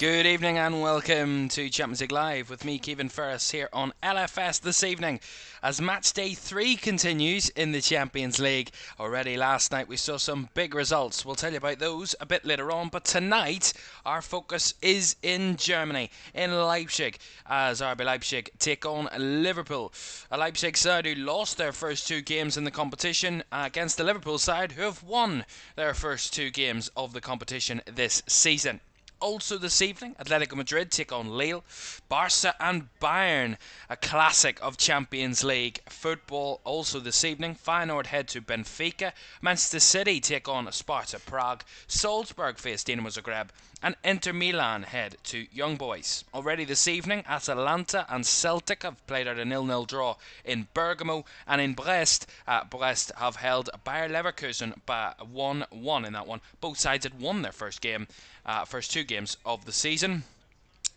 Good evening and welcome to Champions League Live with me, Kevin Ferris, here on LFS this evening as Matchday 3 continues in the Champions League. Already last night we saw some big results. We'll tell you about those a bit later on, but tonight our focus is in Germany, in Leipzig, as RB Leipzig take on Liverpool. A Leipzig side who lost their first two games in the competition against the Liverpool side who have won their first two games of the competition this season. Also this evening, Atletico Madrid take on Lille, Barca and Bayern, a classic of Champions League football. Also this evening, Feyenoord head to Benfica, Manchester City take on Sparta Prague, Salzburg face Dinamo Zagreb, and Inter Milan head to Young Boys. Already this evening, Atalanta and Celtic have played out a 0-0 draw in Bergamo, and in Brest, Brest have held Bayer Leverkusen by 1-1 in that one. Both sides had won their first two games of the season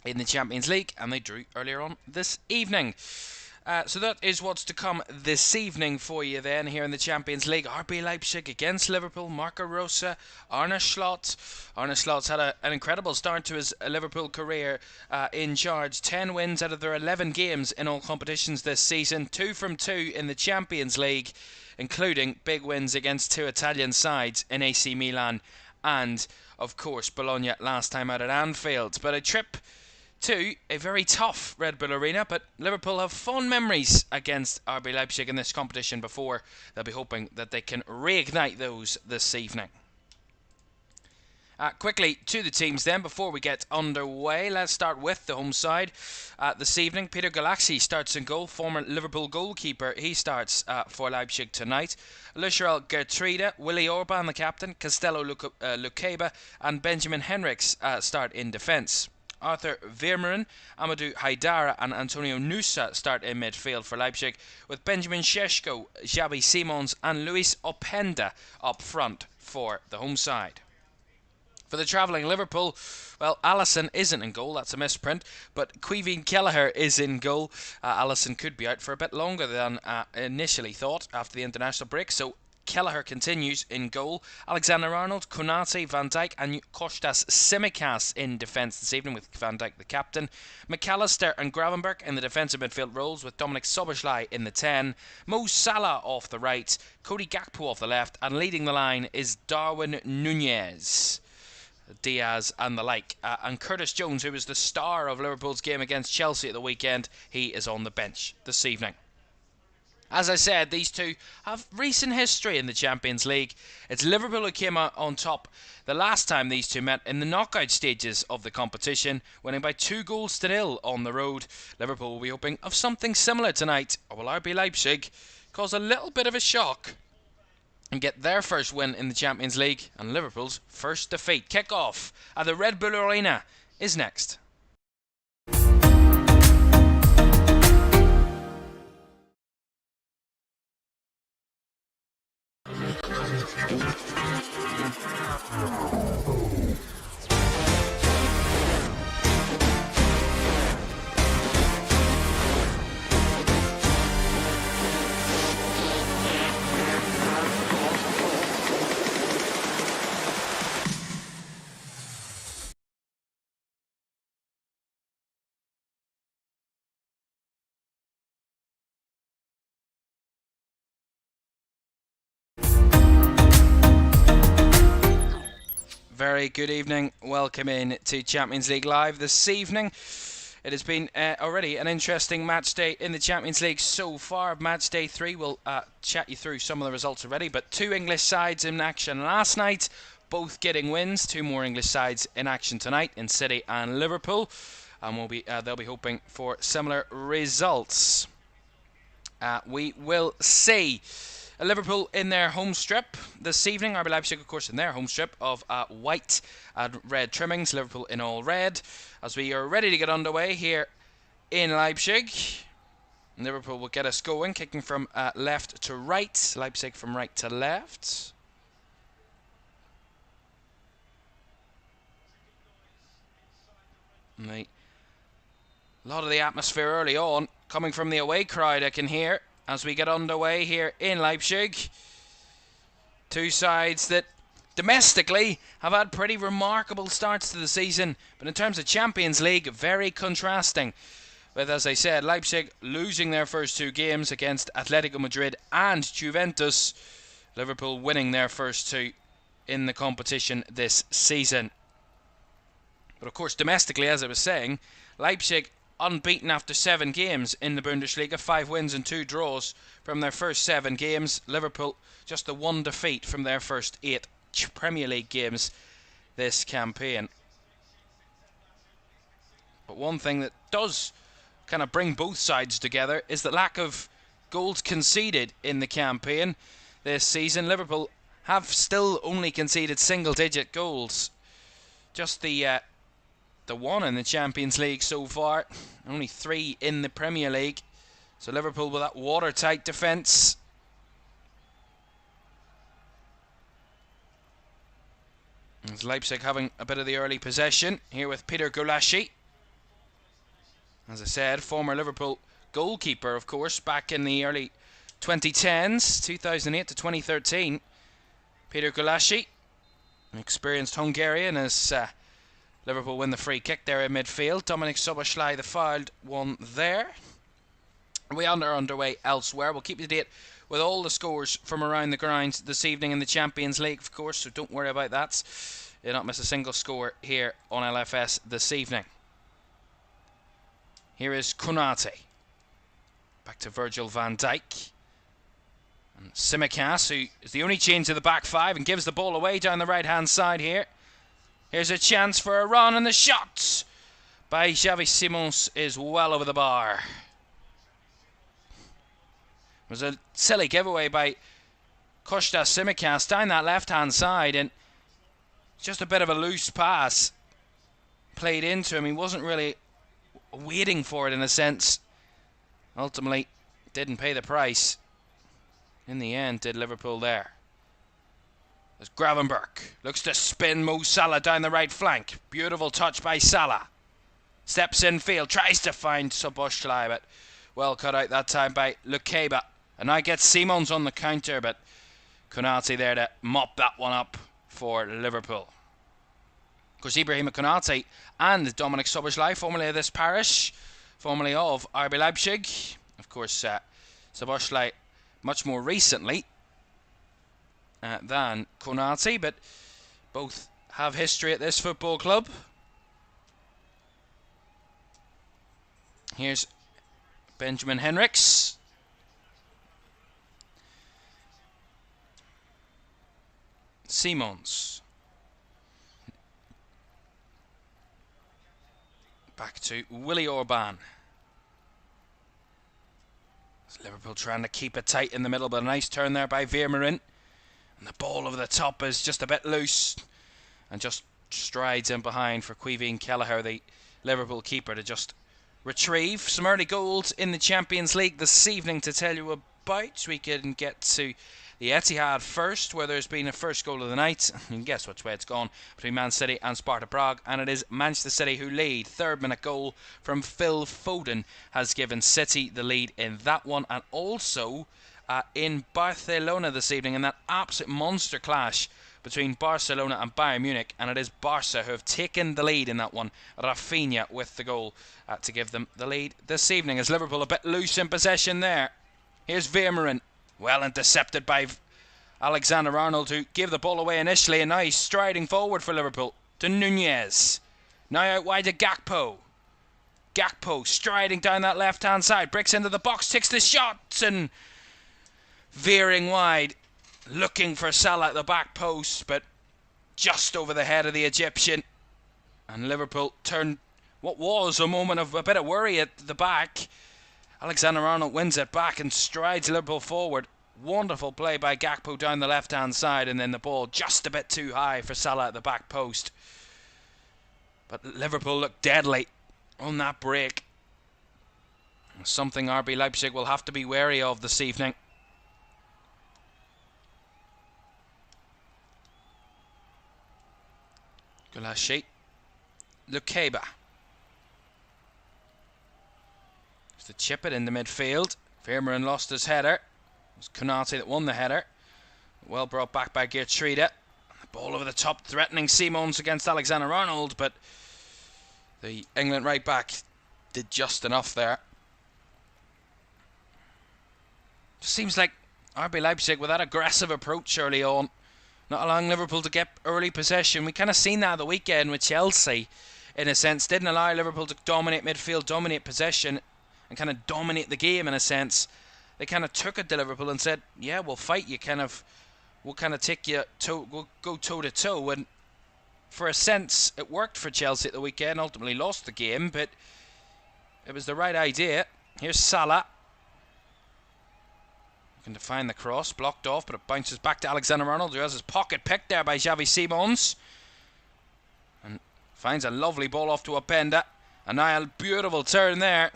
in the Champions League, and they drew earlier on this evening. So that is what's to come this evening for you then here in the Champions League. RB Leipzig against Liverpool, Marco Rose, Arne Slot. Arne Slot's had an incredible start to his Liverpool career in charge. 10 wins out of their 11 games in all competitions this season. 2 from 2 in the Champions League, including big wins against two Italian sides in AC Milan and, of course, Bologna last time out at Anfield. But a trip to a very tough Red Bull Arena, but Liverpool have fond memories against RB Leipzig in this competition before. They'll be hoping that they can reignite those this evening. Quickly to the teams then before we get underway. Let's start with the home side. This evening, Peter Galaxy starts in goal. Former Liverpool goalkeeper, he starts for Leipzig tonight. Lucharel Gertruida, Willy Orban the captain, Castello Lucaba and Benjamin Henriks start in defence. Arthur Vermeeren, Amadou Haidara and Antonio Nusa start in midfield for Leipzig, with Benjamin Šeško, Xabi Simons and Luis Openda up front for the home side. For the travelling Liverpool, well, Alisson isn't in goal, that's a misprint, but Quevin Kelleher is in goal. Alisson could be out for a bit longer than initially thought after the international break, so Kelleher continues in goal. Alexander-Arnold, Konate, Van Dijk and Kostas Tsimikas in defence this evening, with Van Dijk the captain. McAllister and Gravenberch in the defensive midfield roles, with Dominic Szoboszlai in the 10. Mo Salah off the right, Cody Gakpo off the left, and leading the line is Darwin Nunez, Diaz and the like. And Curtis Jones, who was the star of Liverpool's game against Chelsea at the weekend, he is on the bench this evening. As I said, these two have recent history in the Champions League. It's Liverpool who came out on top the last time these two met in the knockout stages of the competition, winning by 2-0 on the road. Liverpool will be hoping of something similar tonight, or will RB Leipzig cause a little bit of a shock and get their first win in the Champions League and Liverpool's first defeat? Kickoff at the Red Bull Arena is next. Very good evening. Welcome in to Champions League Live this evening. It has been already an interesting match day in the Champions League so far. Match day 3, we'll chat you through some of the results already, but two English sides in action last night, both getting wins. Two more English sides in action tonight in City and Liverpool, and they'll be hoping for similar results. We will see. Liverpool in their home strip this evening. RB Leipzig, of course, in their home strip of white and red trimmings. Liverpool in all red. As we are ready to get underway here in Leipzig. Liverpool will get us going, kicking from left to right. Leipzig from right to left. A lot of the atmosphere early on coming from the away crowd, I can hear, as we get underway here in Leipzig. Two sides that domestically have had pretty remarkable starts to the season, but in terms of Champions League, very contrasting. With, as I said, Leipzig losing their first 2 games against Atletico Madrid and Juventus, Liverpool winning their first 2 in the competition this season. But of course, domestically, as I was saying, Leipzig unbeaten after 7 games in the Bundesliga, 5 wins and 2 draws from their first 7 games. Liverpool just the 1 defeat from their first 8 Premier League games this campaign. But one thing that does kind of bring both sides together is the lack of goals conceded in the campaign this season. Liverpool have still only conceded single-digit goals. Just the 1 in the Champions League so far, only 3 in the Premier League. So Liverpool with that watertight defence. As Leipzig having a bit of the early possession here with Peter Gulaschi. As I said, former Liverpool goalkeeper, of course, back in the early 2010s, 2008 to 2013. Peter Gulaschi, an experienced Hungarian, as Liverpool win the free kick there in midfield. Dominik Szoboszlai, the fouled one there. We are underway elsewhere. We'll keep you to date with all the scores from around the grounds this evening in the Champions League, of course, so don't worry about that. You'll not miss a single score here on LFS this evening. Here is Konate. Back to Virgil van Dijk. And Tsimikas, who is the only change to the back 5 and gives the ball away down the right-hand side here. Here's a chance for a run, and the shot by Xavi Simons is well over the bar. It was a silly giveaway by Kostas Tsimikas down that left-hand side, and just a bit of a loose pass played into him. He wasn't really waiting for it in a sense. Ultimately, didn't pay the price. In the end, did Liverpool there. As Gravenberch looks to spin Mo Salah down the right flank. Beautiful touch by Salah. Steps in field, tries to find Szoboszlai, but well cut out that time by Lukeba. And now gets Simons on the counter, but Konate there to mop that one up for Liverpool. Of course, Ibrahima Konate and Dominik Szoboszlai, formerly of this parish, formerly of RB Leipzig. Of course, Szoboszlai much more recently than Konate, but both have history at this football club. Here's Benjamin Henriks. Simons. Back to Willy Orban. Liverpool trying to keep it tight in the middle, but a nice turn there by Vermaelen. And the ball over the top is just a bit loose. And just strides in behind for Caoimhín Kelleher, the Liverpool keeper, to just retrieve some early goals in the Champions League this evening to tell you about. We can get to the Etihad first, where there's been a first goal of the night. You can guess which way it's gone, between Man City and Sparta Prague, and it is Manchester City who lead. 3rd minute goal from Phil Foden has given City the lead in that one, and also in Barcelona this evening in that absolute monster clash between Barcelona and Bayern Munich, and it is Barca who have taken the lead in that one. Rafinha with the goal to give them the lead this evening, as Liverpool a bit loose in possession there. Here's Vermaelen. Well intercepted by Alexander-Arnold, who gave the ball away initially, and now he's striding forward for Liverpool to Nunez. Now out wide to Gakpo. Gakpo striding down that left-hand side, breaks into the box, takes the shot, and veering wide, looking for Salah at the back post, but just over the head of the Egyptian. And Liverpool turned what was a moment of a bit of worry at the back. Alexander-Arnold wins it back and strides Liverpool forward. Wonderful play by Gakpo down the left-hand side, and then the ball just a bit too high for Salah at the back post. But Liverpool look deadly on that break. Something RB Leipzig will have to be wary of this evening. Gulaschi. Lukeba. To chip it in the midfield. Vermaelen lost his header. It was Konate that won the header. Well brought back by Geertruida. The Ball over the top, threatening Simons against Alexander-Arnold, but the England right back did just enough there. Just seems like RB Leipzig with that aggressive approach early on, not allowing Liverpool to get early possession. We kind of seen that the weekend with Chelsea, in a sense. Didn't allow Liverpool to dominate midfield, dominate possession, and kind of dominate the game in a sense. They kind of took it to Liverpool and said, yeah, we'll fight you, we'll kind of take you, we'll go toe to toe. And for a sense, it worked for Chelsea at the weekend. Ultimately lost the game, but it was the right idea. Here's Salah. Looking to find the cross, blocked off, but it bounces back to Alexander-Arnold, who has his pocket picked there by Xavi Simons. And finds a lovely ball off to Openda. And now a beautiful turn there.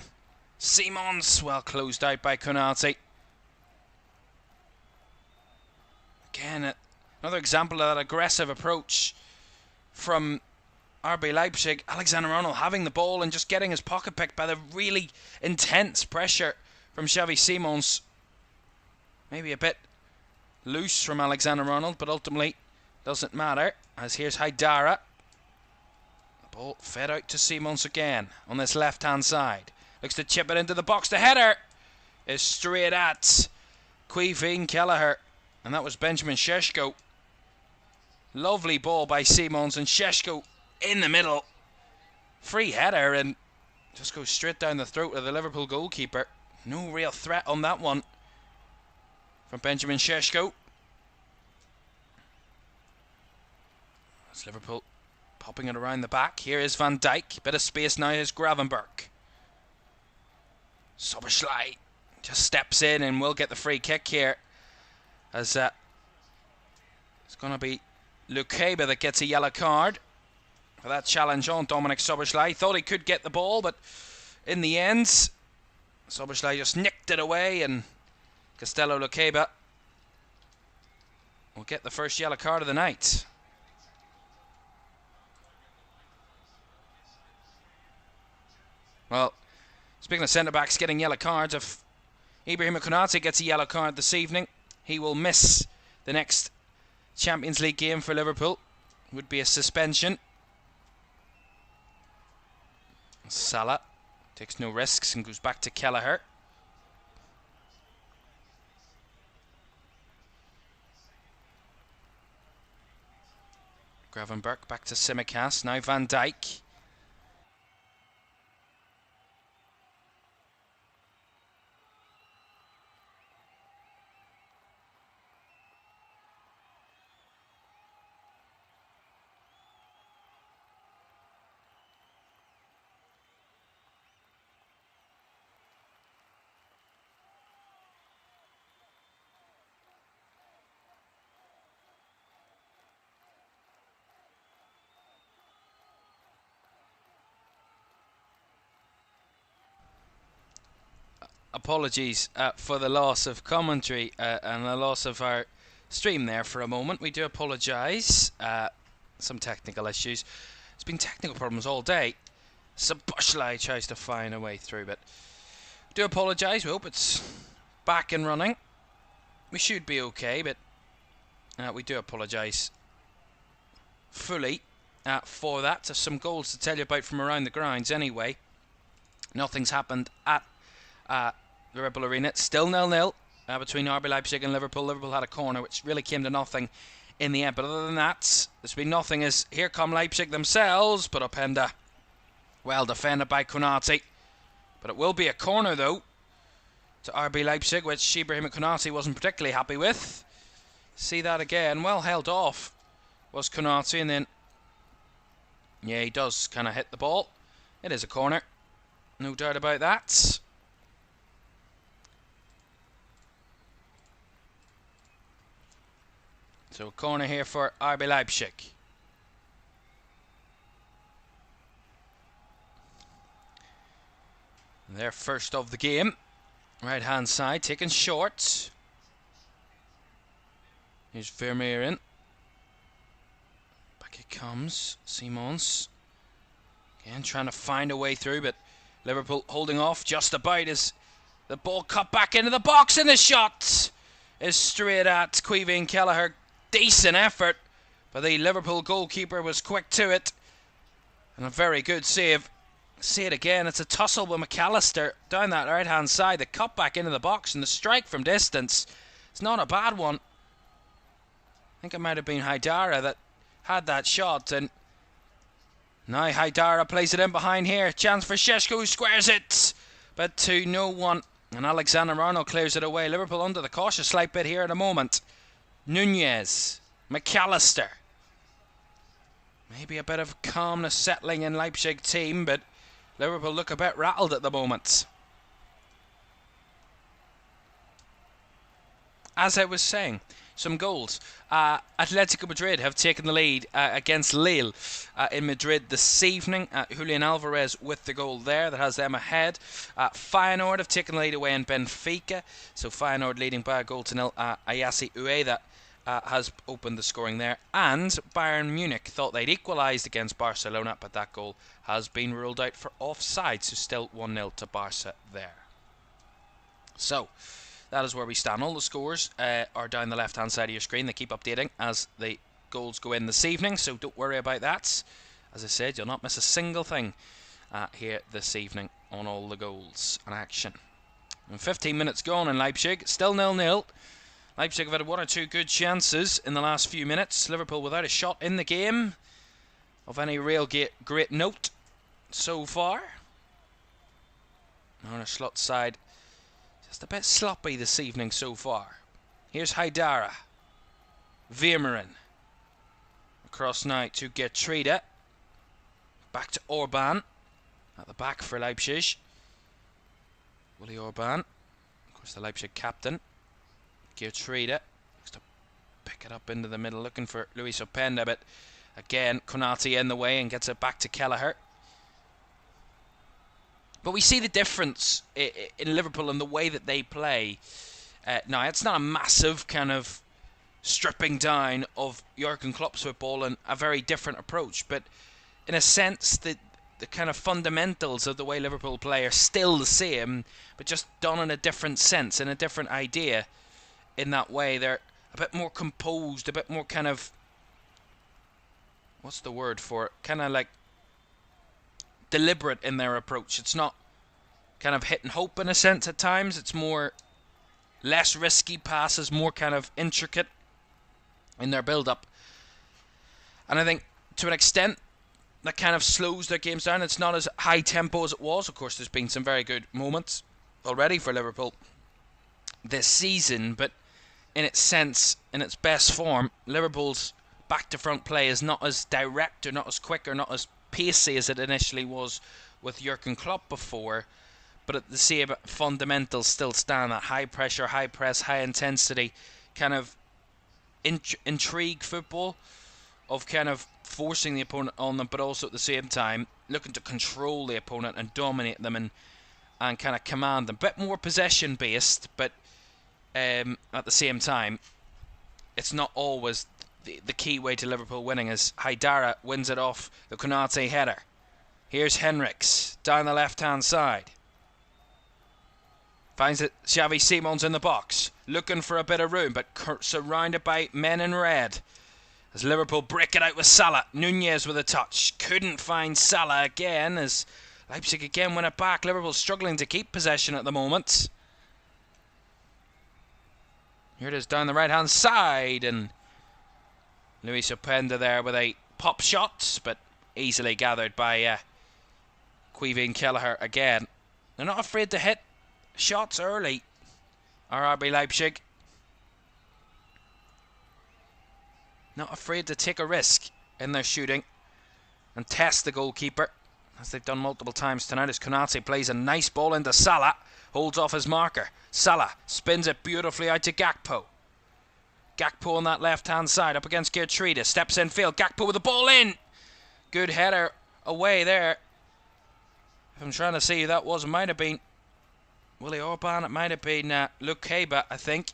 Simons, well closed out by Konate. Again, another example of that aggressive approach from RB Leipzig. Alexander-Arnold having the ball and just getting his pocket picked by the really intense pressure from Xavi Simons. Maybe a bit loose from Alexander-Arnold, but ultimately doesn't matter, as here's Haidara. The ball fed out to Simons again on this left-hand side. Looks to chip it into the box. The header is straight at Caoimhín Kelleher, and that was Benjamin Šeško. Lovely ball by Simons, and Šeško in the middle. Free header, and just goes straight down the throat of the Liverpool goalkeeper. No real threat on that one from Benjamin Šeško. That's Liverpool popping it around the back. Here is Van Dijk. Bit of space now. Here's Gravenberch. Szoboszlai just steps in and will get the free kick here, as it's going to be Lukeba that gets a yellow card for that challenge on Dominik Szoboszlai. Thought he could get the ball, but in the end Szoboszlai just nicked it away, and Castello Lukeba will get the first yellow card of the night. Well, speaking of centre-backs getting yellow cards, if Ibrahima Konate gets a yellow card this evening, he will miss the next Champions League game for Liverpool. Would be a suspension. Salah takes no risks and goes back to Kelleher. Gravenberch back to Tsimikas. Now Van Dijk. Apologies for the loss of commentary and the loss of our stream there for a moment. We do apologise. Some technical issues. It's been technical problems all day. Szoboszlai tries to find a way through, but do apologise. We hope it's back and running. We should be okay, but we do apologise fully for that. There's some goals to tell you about from around the grounds anyway. Nothing's happened at the Red Bull Arena. It's still 0-0 between RB Leipzig and Liverpool. Liverpool had a corner which really came to nothing in the end, but other than that, there's been nothing, as here come Leipzig themselves, but Openda well defended by Konate. But it will be a corner though to RB Leipzig, which Ibrahima Konate wasn't particularly happy with. See that again. Well held off was Konate, and then yeah, he does kind of hit the ball. It is a corner, no doubt about that. So a corner here for RB Leipzig. Their first of the game. Right hand side, taken short. Here's Vermeeren. Back it comes. Simons. Again trying to find a way through, but Liverpool holding off just about as the ball cut back into the box, and the shot is straight at Caoimhín Kelleher. Decent effort But the Liverpool goalkeeper was quick to it. And a very good save. See it again. It's a tussle with McAllister down that right hand side. The cut back into the box and the strike from distance. It's not a bad one. I think it might have been Haidara that had that shot. And now Haidara plays it in behind here. Chance for Šeško, who squares it. But to no one. And Alexander-Arnold clears it away. Liverpool under the cautious slight bit here at the moment. Nunez. McAllister. Maybe a bit of calmness settling in Leipzig team, but Liverpool look a bit rattled at the moment. As I was saying, some goals. Atletico Madrid have taken the lead against Lille in Madrid this evening. Julian Alvarez with the goal there that has them ahead. Feyenoord have taken the lead away in Benfica. So Feyenoord leading by a goal to nil. Ayase Ueda has opened the scoring there. And Bayern Munich thought they'd equalised against Barcelona, but that goal has been ruled out for offside. So still 1-0 to Barca there. So that is where we stand. All the scores are down the left-hand side of your screen. They keep updating as the goals go in this evening, so don't worry about that. As I said, you'll not miss a single thing here this evening on all the goals and action. And 15 minutes gone in Leipzig, still 0-0. Leipzig have had one or two good chances in the last few minutes. Liverpool without a shot in the game of any real great note so far. On a slot side, just a bit sloppy this evening so far. Here's Haidara. Vermeeren. Across now to Geertruida. Back to Orban. At the back for Leipzig. Willy Orban. Of course, the Leipzig captain. Geertruida. Looks to pick it up into the middle, looking for Luis Openda, but again, Konate in the way and gets it back to Kelleher. But we see the difference in Liverpool and the way that they play. Now, it's not a massive kind of stripping down of Jurgen Klopp's football and a very different approach. But in a sense, the kind of fundamentals of the way Liverpool play are still the same, but just done in a different sense, in a different idea. In that way, they're a bit more composed, a bit more kind of... what's the word for it? Kind of like deliberate in their approach. It's not kind of hit and hope in a sense at times. It's more less risky passes, more kind of intricate in their build-up. And I think to an extent that kind of slows their games down. It's not as high tempo as it was. Of course, there's been some very good moments already for Liverpool this season, but in its sense, in its best form, Liverpool's back to front play is not as direct or not as quick or not as pacey as it initially was with Jurgen Klopp before, but at the same fundamentals still stand. That high pressure, high press, high intensity kind of intrigue football of kind of forcing the opponent on them, but also at the same time looking to control the opponent and dominate them and kind of command them. A bit more possession based, but at the same time it's not always the key way to Liverpool winning, as Haidara wins it off the Konate header. Here's Henriks down the left hand side. Finds it, Xavi Simons in the box, looking for a bit of room, but surrounded by men in red. As Liverpool break it out with Salah. Nunez with a touch. Couldn't find Salah again, as Leipzig again win it back. Liverpool struggling to keep possession at the moment. Here it is down the right hand side, and Luis Openda there with a pop shot, but easily gathered by Caoimhín Kelleher again. They're not afraid to hit shots early, RB Leipzig. Not afraid to take a risk in their shooting and test the goalkeeper, as they've done multiple times tonight, as Konate plays a nice ball into Salah, holds off his marker. Salah spins it beautifully out to Gakpo. Gakpo on that left hand side up against Geertruida, steps in field. Gakpo with the ball in. Good header away there. If I'm trying to see who that was, it might have been Willy Orban, it might have been Luke Keba, I think.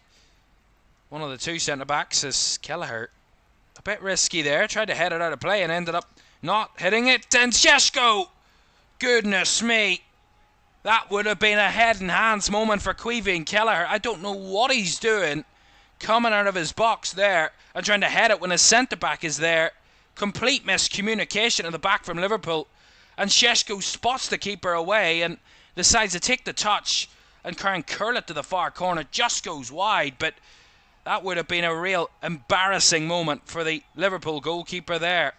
One of the two centre backs is Kelleher. A bit risky there, tried to head it out of play and ended up not hitting it. And Šeško! Goodness me! That would have been a head and hands moment for Caoimhín Kelleher. I don't know what he's doing. coming out of his box there and trying to head it when his centre-back is there. Complete miscommunication at the back from Liverpool. And Šeško spots the keeper away and decides to take the touch and try and curl it to the far corner. Just goes wide, but that would have been a real embarrassing moment for the Liverpool goalkeeper there.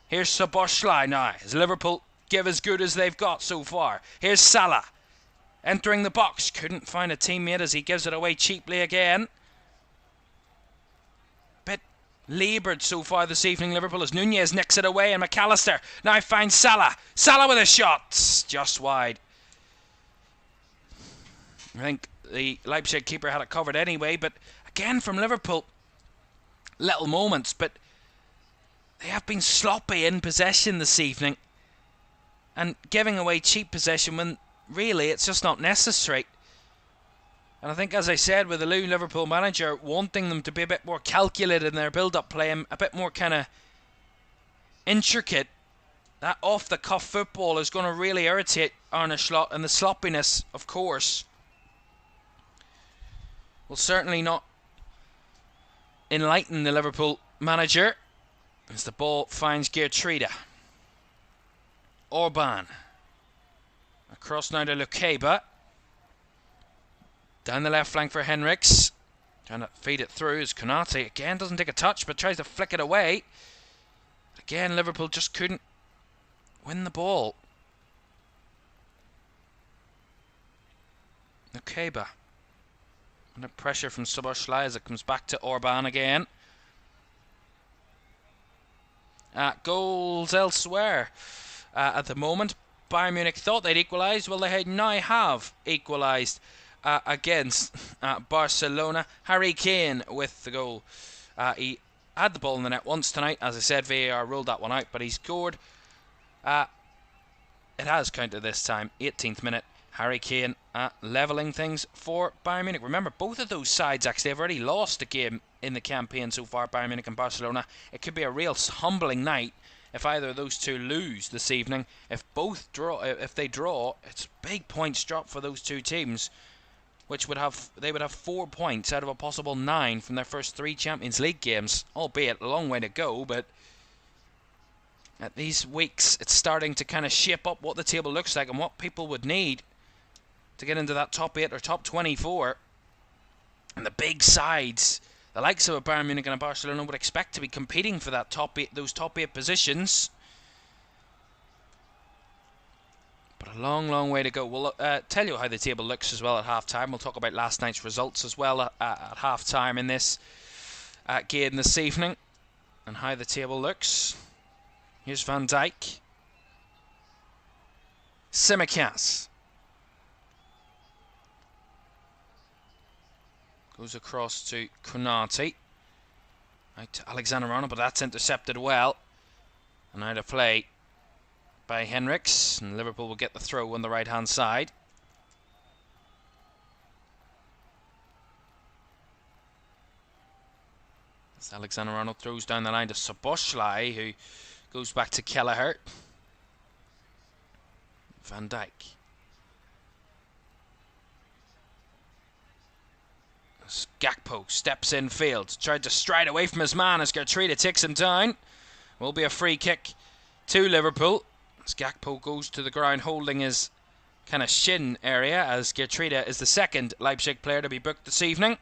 Here's Szoboszlai now, as Liverpool give as good as they've got so far. Here's Salah entering the box. Couldn't find a teammate as he gives it away cheaply again. Bit laboured so far this evening, Liverpool, as Nunez nicks it away, and McAllister now finds Salah. Salah with a shot, just wide. I think the Leipzig keeper had it covered anyway, but again from Liverpool, little moments, but they have been sloppy in possession this evening and giving away cheap possession when really it's just not necessary. And I think, as I said, with the new Liverpool manager wanting them to be a bit more calculated in their build-up play and a bit more kind of intricate, that off-the-cuff football is going to really irritate Arne Slot, and the sloppiness, of course, will certainly not enlighten the Liverpool manager as the ball finds Geertruida. Orban across now to Lukeba. Down the left flank for Henriks. Trying to feed it through as Konate again doesn't take a touch but tries to flick it away. Again, Liverpool just couldn't win the ball. Lukeba under pressure from Szoboszlai as it comes back to Orban again. Goals elsewhere at the moment. Bayern Munich thought they'd equalised. Well, they now have equalised against Barcelona. Harry Kane with the goal. He had the ball in the net once tonight. As I said, VAR ruled that one out, but he scored. It has counted this time. 18th minute. Harry Kane levelling things for Bayern Munich. Remember, both of those sides actually have already lost a game in the campaign so far, Bayern Munich and Barcelona. It could be a real humbling night if either of those two lose this evening. If they draw, it's a big points drop for those two teams, which they would have 4 points out of a possible 9 from their first 3 Champions League games, albeit a long way to go. But at these weeks, it's starting to kind of shape up what the table looks like and what people would need to get into that top 8 or top 24. And the big sides, the likes of a Bayern Munich and a Barcelona, would expect to be competing for that those top 8 positions. But a long, long way to go. We'll tell you how the table looks as well at half-time. We'll talk about last night's results as well at half-time in this game this evening, and how the table looks. Here's Van Dijk. Tsimikas goes across to Konate. Out to Alexander-Arnold, but that's intercepted well. And now to play by Henriks, and Liverpool will get the throw on the right-hand side. As Alexander-Arnold throws down the line to Szoboszlai, who goes back to Kelleher. Van Dijk. Gakpo steps in field, tried to stride away from his man as Geertruida takes him down. Will be a free kick to Liverpool as Gakpo goes to the ground holding his kind of shin area, as Geertruida is the second Leipzig player to be booked this evening.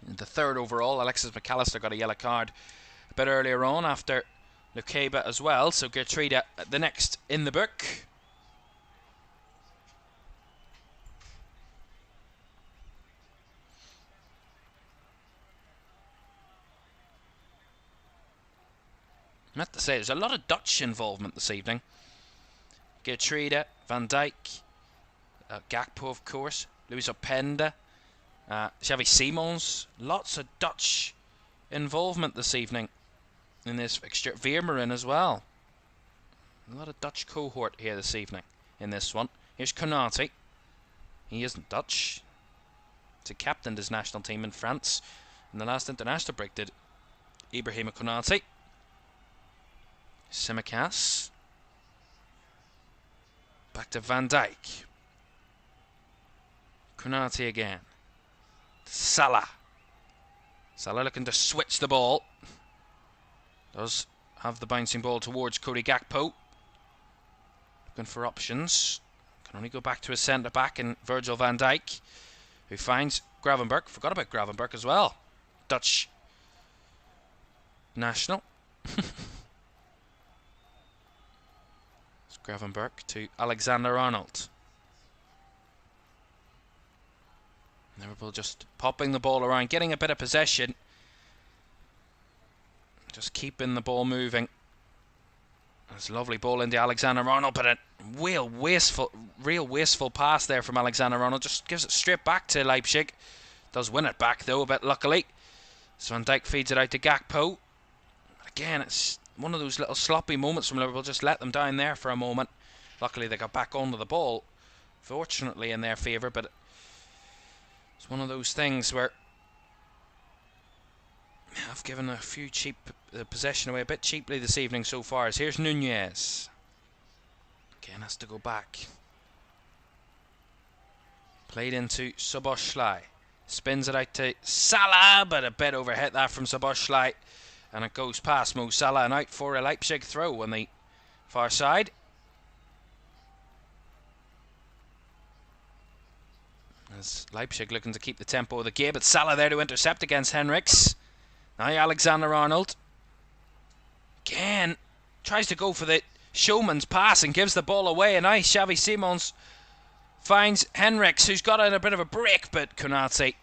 And the third overall. Alexis McAllister got a yellow card a bit earlier on after Lukeba as well, so Geertruida the next in the book. I have to say, there's a lot of Dutch involvement this evening. Geertruida, Van Dijk, Gakpo, of course, Luis Openda, Xavi Simons. Lots of Dutch involvement this evening in this fixture. Veermarin as well. A lot of Dutch cohort here this evening in this one. Here's Konate. He isn't Dutch. He captained his national team in France in the last international break, did Ibrahima Konate. Tsimikas. Back to Van Dijk. Konate again. Salah. Salah looking to switch the ball. Does have the bouncing ball towards Cody Gakpo. Looking for options. Can only go back to his centre-back in Virgil van Dijk, who finds Gravenberch. Forgot about Gravenberch as well. Dutch national. It's Gravenberch to Alexander-Arnold. Liverpool just popping the ball around, getting a bit of possession. Just keeping the ball moving. There's a lovely ball into Alexander-Arnold, but a real wasteful pass there from Alexander-Arnold. Just gives it straight back to Leipzig. Does win it back though, a bit luckily. So Van Dijk feeds it out to Gakpo. Again, it's one of those little sloppy moments from Liverpool. Just let them down there for a moment. Luckily they got back onto the ball, fortunately in their favour, but it's one of those things where I've given a few cheap possession away a bit cheaply this evening so far. As here's Nunez. Again, has to go back. Played into Szoboszlai. Spins it out to Salah, but a bit overhit that from Szoboszlai. And it goes past Mo Salah and out for a Leipzig throw on the far side. As Leipzig looking to keep the tempo of the game, but Salah there to intercept against Henrichs. Now Alexander-Arnold. Again, tries to go for the showman's pass and gives the ball away. And now Xavi Simons finds Henrichs, who's got in a bit of a break, but Konate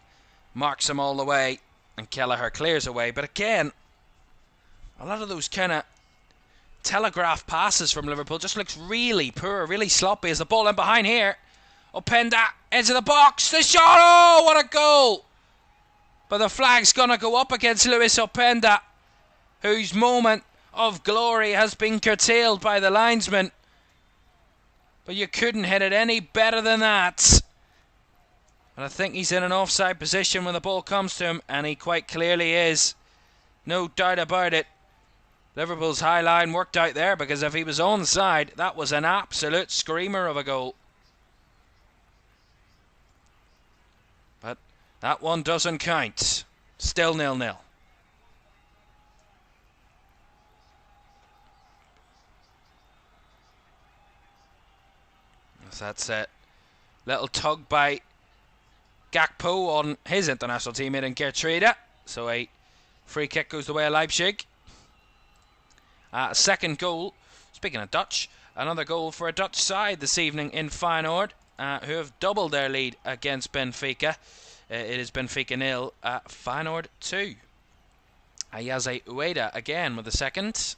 marks him all the way. And Kelleher clears away. But again, a lot of those kind of telegraph passes from Liverpool just looks really poor, really sloppy. As the ball in behind here. Openda, edge of the box, the shot, oh, what a goal! But the flag's going to go up against Luis Openda, whose moment of glory has been curtailed by the linesman. But you couldn't hit it any better than that. And I think he's in an offside position when the ball comes to him, and he quite clearly is. No doubt about it. Liverpool's high line worked out there, because if he was onside, that was an absolute screamer of a goal. But that one doesn't count. Still 0-0. That's it. Little tug by Gakpo on his international teammate in Gertruida. So a free kick goes the way of Leipzig. Second goal, speaking of Dutch, another goal for a Dutch side this evening in Feyenoord, who have doubled their lead against Benfica. It is Benfica 0, Feyenoord 2. Ayaze Ueda again with the second.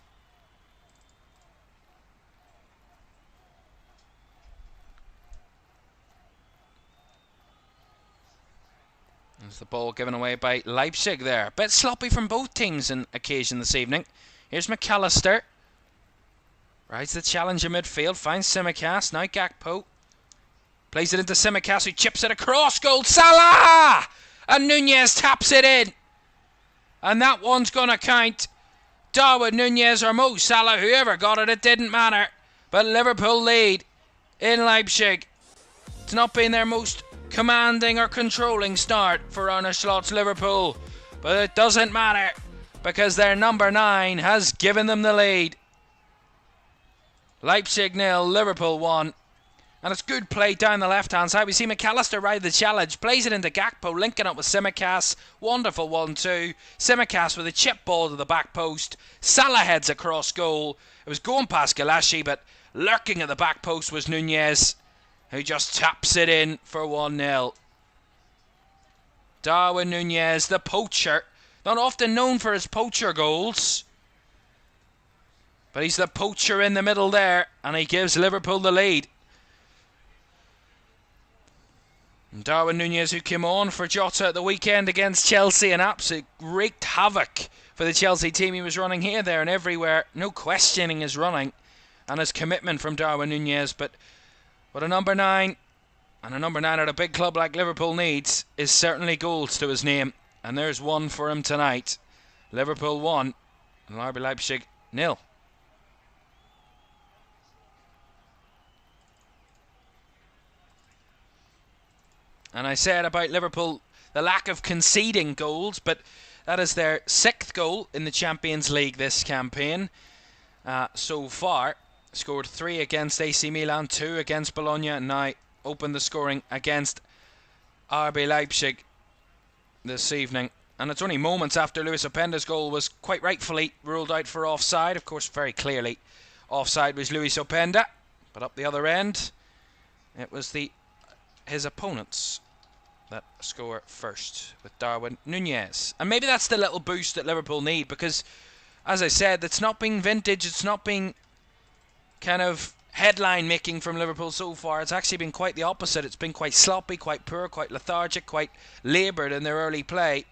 There's the ball given away by Leipzig there. A bit sloppy from both teams on occasion this evening. Here's McAllister. Rides the challenger midfield. Finds Tsimikas. Now Gakpo. Plays it into Tsimikas, who chips it across goal. Salah! And Nunez taps it in. And that one's going to count. Darwin Nunez or Mo Salah, whoever got it, it didn't matter. But Liverpool lead in Leipzig. It's not been their most commanding or controlling start for Arne Slot's Liverpool. But it doesn't matter, because their number 9 has given them the lead. Leipzig 0, Liverpool 1. And it's good play down the left-hand side. We see McAllister ride the challenge. Plays it into Gakpo, linking up with Tsimikas. Wonderful 1-2. Tsimikas with a chip ball to the back post. Salah heads across goal. It was going past Galashi, but lurking at the back post was Nunez, who just taps it in for 1-0. Darwin Nunez, the poacher. Not often known for his poacher goals, but he's the poacher in the middle there, and he gives Liverpool the lead. And Darwin Nunez, who came on for Jota at the weekend against Chelsea and absolutely wreaked havoc for the Chelsea team. He was running here, there and everywhere. No questioning his running and his commitment from Darwin Nunez. But what a number 9, and a number 9 at a big club like Liverpool needs, is certainly goals to his name. And there's one for him tonight. Liverpool 1 and RB Leipzig 0. And I said about Liverpool, the lack of conceding goals, but That is their 6th goal in the Champions League this campaign so far. Scored 3 against AC Milan, 2 against Bologna, and now opened the scoring against RB Leipzig this evening. And it's only moments after Luis Openda's goal was quite rightfully ruled out for offside. Of course, very clearly offside was Luis Openda, but up the other end it was his opponents that score first with Darwin Núñez. And maybe that's the little boost that Liverpool need, because as I said, it's not been vintage, it's not been kind of headline making from Liverpool so far. It's actually been quite the opposite. It's been quite sloppy, quite poor, quite lethargic, quite laboured in their early play.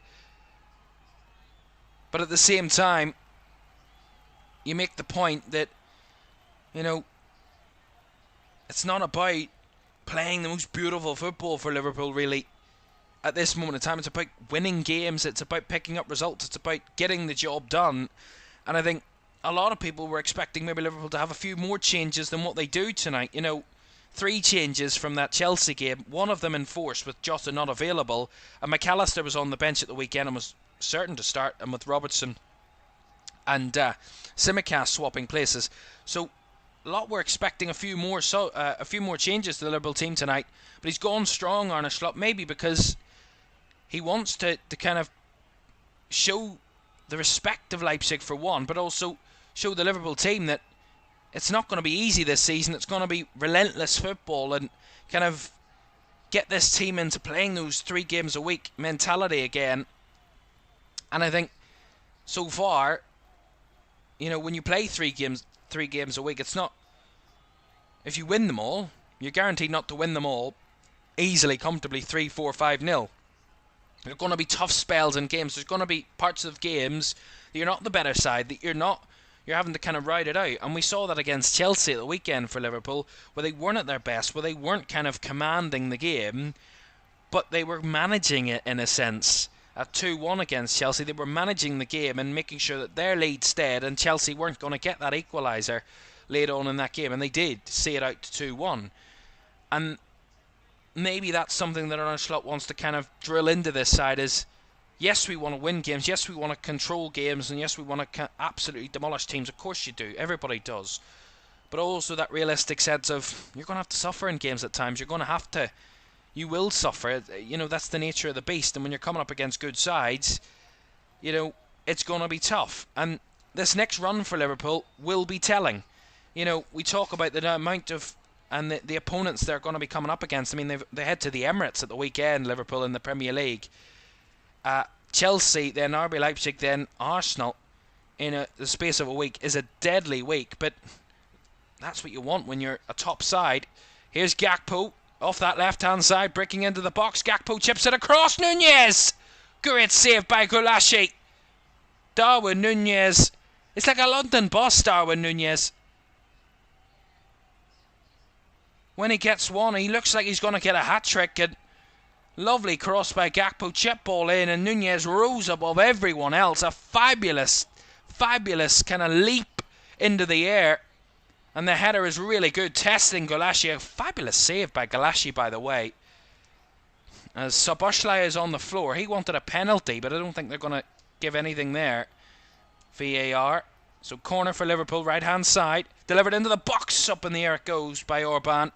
But at the same time, you make the point that, you know, it's not about playing the most beautiful football for Liverpool, really. At this moment in time, it's about winning games, it's about picking up results, it's about getting the job done. And I think a lot of people were expecting maybe Liverpool to have a few more changes than what they do tonight. You know, 3 changes from that Chelsea game, one of them enforced with Jota not available, and McAllister was on the bench at the weekend and was certain to start, and with Robertson and Tsimikas swapping places. So a lot were expecting a few more changes to the Liverpool team tonight, but he's gone strong, Arne Slot, maybe because he wants to kind of show the respect of Leipzig for one, but also show the Liverpool team that it's not going to be easy this season. It's going to be relentless football, and kind of get this team into playing those 3 games a week mentality again. And I think so far, you know, when you play 3 games a week, it's not, if you win them all, you're guaranteed not to win them all easily, comfortably 3, 4, 5-0. There are going to be tough spells in games. There's going to be parts of games that you're not the better side, that you're having to kind of ride it out. And we saw that against Chelsea at the weekend for Liverpool, where they weren't at their best, where they weren't kind of commanding the game, but they were managing it in a sense. At 2-1 against Chelsea, they were managing the game and making sure that their lead stayed, and Chelsea weren't going to get that equaliser late on in that game, and they did see it out to 2-1. And maybe that's something that Arne Slot wants to kind of drill into this side is, yes, we want to win games, yes, we want to control games, and yes, we want to absolutely demolish teams. Of course you do. Everybody does. But also that realistic sense of, you're going to have to suffer in games at times. You're going to have to. You will suffer. You know, that's the nature of the beast. And when you're coming up against good sides, you know, it's going to be tough. And this next run for Liverpool will be telling. You know, we talk about the amount of and the opponents they're going to be coming up against. I mean, they head to the Emirates at the weekend, Liverpool, in the Premier League. Chelsea, then RB Leipzig, then Arsenal in the space of a week is a deadly week. But that's what you want when you're a top side. Here's Gakpo off that left-hand side, breaking into the box. Gakpo chips it across. Núñez! Great save by Golashi. Darwin Núñez. It's like a London boss, Darwin Núñez. When he gets one, he looks like he's going to get a hat-trick. And lovely cross by Gakpo, chip ball in, and Núñez rose above everyone else. A fabulous kind of leap into the air. And the header is really good, testing Golashi. A fabulous save by Golashi, by the way. As Szoboszlai is on the floor. He wanted a penalty, but I don't think they're going to give anything there. VAR. So corner for Liverpool, right-hand side. Delivered into the box. Up in the air it goes by Orban.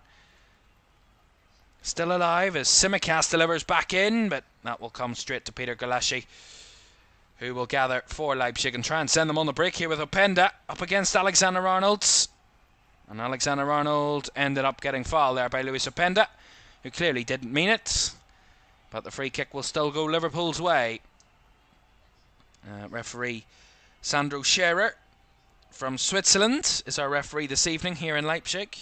Still alive as Tsimikas delivers back in, but that will come straight to Peter Golashi, who will gather for Leipzig and try and send them on the break here with Openda up against Alexander-Arnold. And Alexander-Arnold ended up getting fouled there by Luis Openda, who clearly didn't mean it. But the free kick will still go Liverpool's way. Referee Sandro Scherer from Switzerland is our referee this evening here in Leipzig.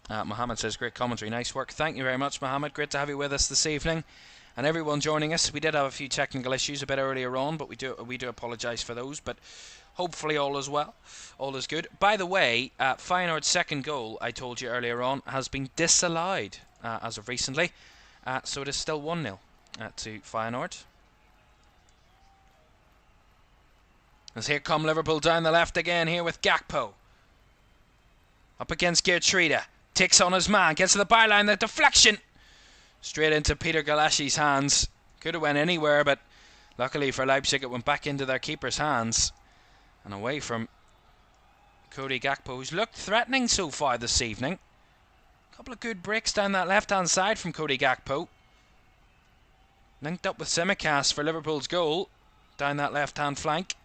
Mohammed says, great commentary, nice work. Thank you very much, Mohammed. Great to have you with us this evening. And everyone joining us. We did have a few technical issues a bit earlier on, but we do apologise for those. But hopefully all is well. All is good. By the way, Feyenoord's second goal, I told you earlier on, has been disallowed as of recently. So it is still 1-0 to Feyenoord. As here come Liverpool down the left again here with Gakpo. Up against Geertruida. Takes on his man. Gets to the byline. The deflection. Straight into Peter Galashi's hands. Could have went anywhere, but luckily for Leipzig it went back into their keeper's hands and away from Cody Gakpo, who's looked threatening so far this evening. A couple of good breaks down that left hand side from Cody Gakpo. Linked up with Tsimikas for Liverpool's goal down that left hand flank.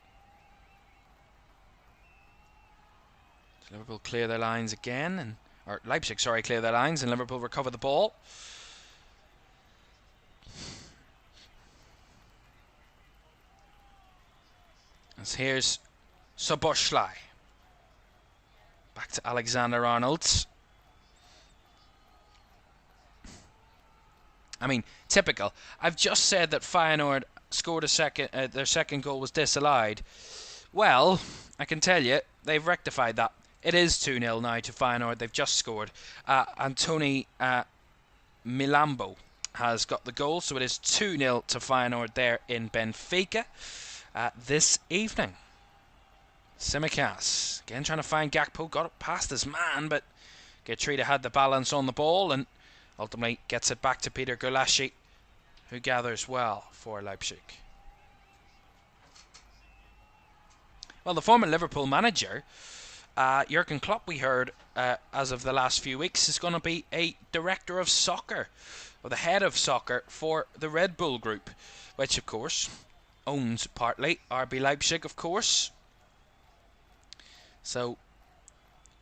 So Liverpool clear their lines again, or Leipzig, sorry, clear their lines, and Liverpool recover the ball. As here's Szoboszlai. Back to Alexander-Arnold. I mean, typical. I've just said that Feyenoord scored their second goal was disallowed. Well, I can tell you, they've rectified that. It is 2-0 now to Feyenoord. They've just scored. Antoni Milambo has got the goal, so it is 2-0 to Feyenoord there in Benfica this evening. Tsimikas again trying to find Gakpo, got it past his man, but Geertruida had the balance on the ball and ultimately gets it back to Peter Gulashi, who gathers well for Leipzig. Well, the former Liverpool manager, Jurgen Klopp, we heard as of the last few weeks, is going to be a director of soccer, or the head of soccer for the Red Bull Group, which of course owns partly RB Leipzig, of course. So,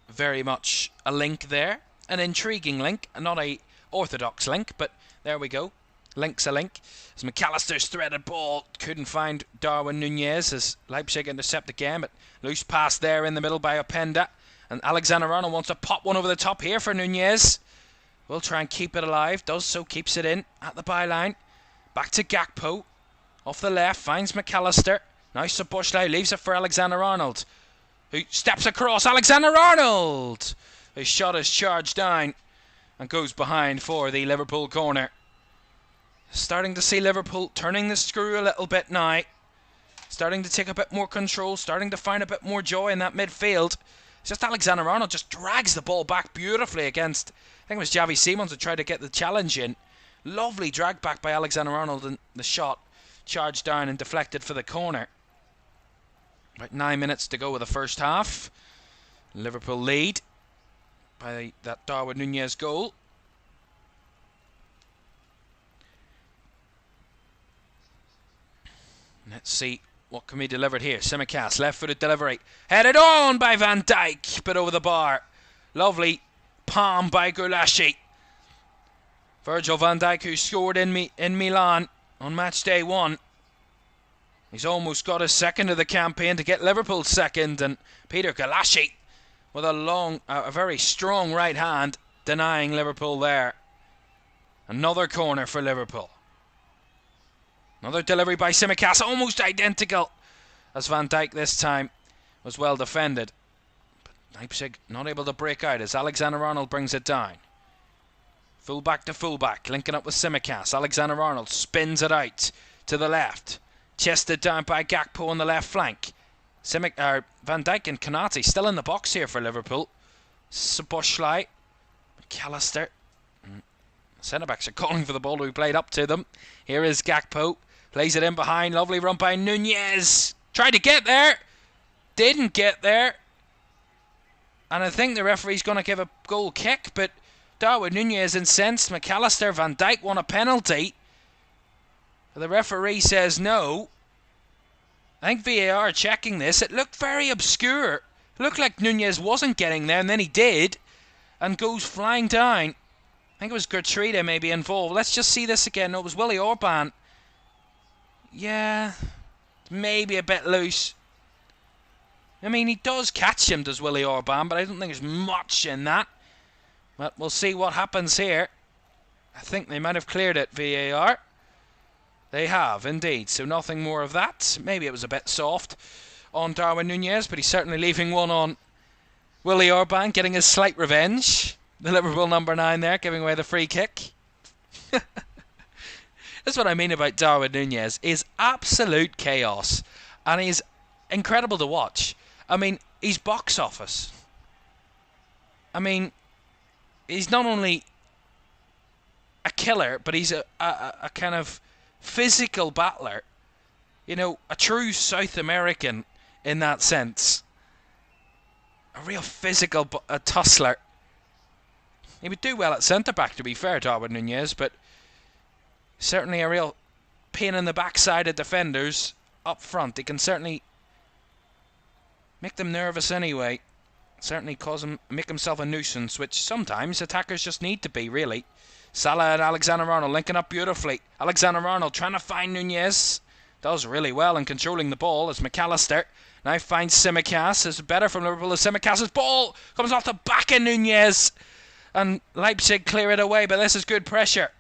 very much a link there. An intriguing link, not a orthodox link, but there we go. Link's a link. As McAllister's threaded ball, couldn't find Darwin Nunez as Leipzig intercept again, but loose pass there in the middle by Openda. And Alexander-Arnold wants to pop one over the top here for Nunez. Will try and keep it alive, does so, keeps it in at the byline. Back to Gakpo. Off the left, finds McAllister. Now Szoboszlai leaves it for Alexander-Arnold, who steps across. Alexander-Arnold! His shot is charged down and goes behind for the Liverpool corner. Starting to see Liverpool turning the screw a little bit now. Starting to take a bit more control. Starting to find a bit more joy in that midfield. It's just Alexander-Arnold just drags the ball back beautifully against, I think it was Xavi Simons who tried to get the challenge in. Lovely drag back by Alexander-Arnold, and the shot charged down and deflected for the corner. About 9 minutes to go with the first half. Liverpool lead by that Darwin Nunez goal. Let's see what can be delivered here. Tsimikas, left-footed delivery. Headed on by Van Dijk, but over the bar. Lovely palm by Gulashi. Virgil van Dijk, who scored in Milan on match day 1. He's almost got his second of the campaign to get Liverpool's second, and Peter Gulashi with a very strong right hand denying Liverpool there. Another corner for Liverpool. Another delivery by Tsimikas, almost identical as Van Dijk this time was well defended. But Leipzig not able to break out as Alexander-Arnold brings it down. Fullback to fullback, linking up with Tsimikas. Alexander-Arnold spins it out to the left. Chested down by Gakpo on the left flank. Van Dijk and Konate still in the box here for Liverpool. Szoboszlai, McAllister. Centre-backs are calling for the ball to be played up to them. Here is Gakpo. Plays it in behind. Lovely run by Nunez. Tried to get there. Didn't get there. And I think the referee's going to give a goal kick, but Darwin Nunez incensed. McAllister, Van Dijk won a penalty. The referee says no. I think VAR checking this. It looked very obscure. It looked like Nunez wasn't getting there, and then he did. And goes flying down. I think it was Geertruida maybe involved. Let's just see this again. No, it was Willy Orban. Yeah, maybe a bit loose. I mean, he does catch him, does Willy Orban, but I don't think there's much in that. But we'll see what happens here. I think they might have cleared it, VAR. They have, indeed. So nothing more of that. Maybe it was a bit soft on Darwin Nunez, but he's certainly leaving one on Willy Orban, getting his slight revenge. The Liverpool number 9 there, giving away the free kick. That's what I mean about Darwin Nunez. Is absolute chaos. And he's incredible to watch. I mean, he's box office. I mean, he's not only a killer, but he's a kind of physical battler. You know, a true South American in that sense. A real physical tussler. He would do well at centre-back, to be fair, Darwin Núñez, but certainly a real pain in the backside of defenders up front. He can certainly make them nervous anyway. Certainly make himself a nuisance, which sometimes attackers just need to be, really. Salah and Alexander-Arnold linking up beautifully. Alexander-Arnold trying to find Núñez. Does really well in controlling the ball as McAllister now finds Tsimikas. It's better from Liverpool as Tsimikas' ball comes off the back of Núñez. And Leipzig clear it away, but this is good pressure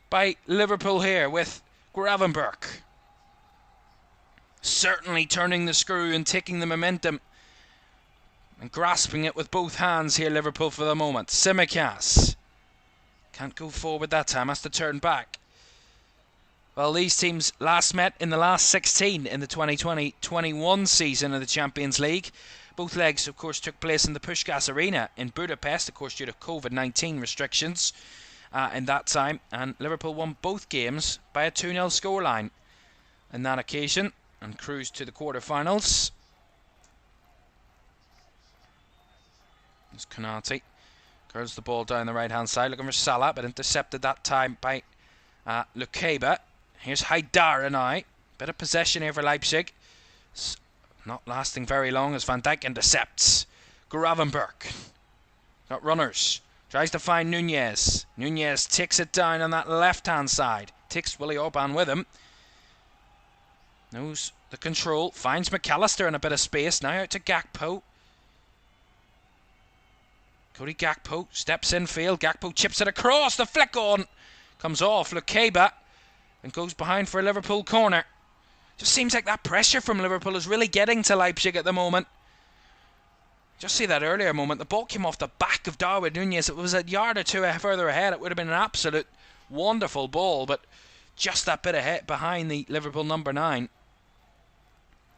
by Liverpool here with Gravenberch. Certainly turning the screw and taking the momentum and grasping it with both hands here, Liverpool, for the moment. Tsimikas can't go forward that time, has to turn back. Well, these teams last met in the last 16 in the 2020-21 season of the Champions League. Both legs, of course, took place in the Puskás Arena in Budapest, of course, due to COVID-19 restrictions in that time. And Liverpool won both games by a 2-0 scoreline on that occasion and cruised to the quarterfinals. There's Konate. Curls the ball down the right-hand side, looking for Salah, but intercepted that time by Lukeba. Here's Haidara now. Bit of possession here for Leipzig. Not lasting very long as Van Dijk intercepts. Gravenberch. Got runners. Tries to find Núñez. Núñez takes it down on that left-hand side. Takes Willy Orban with him. Knows the control. Finds McAllister in a bit of space. Now out to Gakpo. Cody Gakpo steps in field. Gakpo chips it across. The flick on. Comes off. Lukeba. And goes behind for a Liverpool corner. Just seems like that pressure from Liverpool is really getting to Leipzig at the moment. Just see that earlier moment. The ball came off the back of Darwin Núñez. It was a yard or two further ahead. It would have been an absolute wonderful ball. But just that bit ahead behind the Liverpool number 9.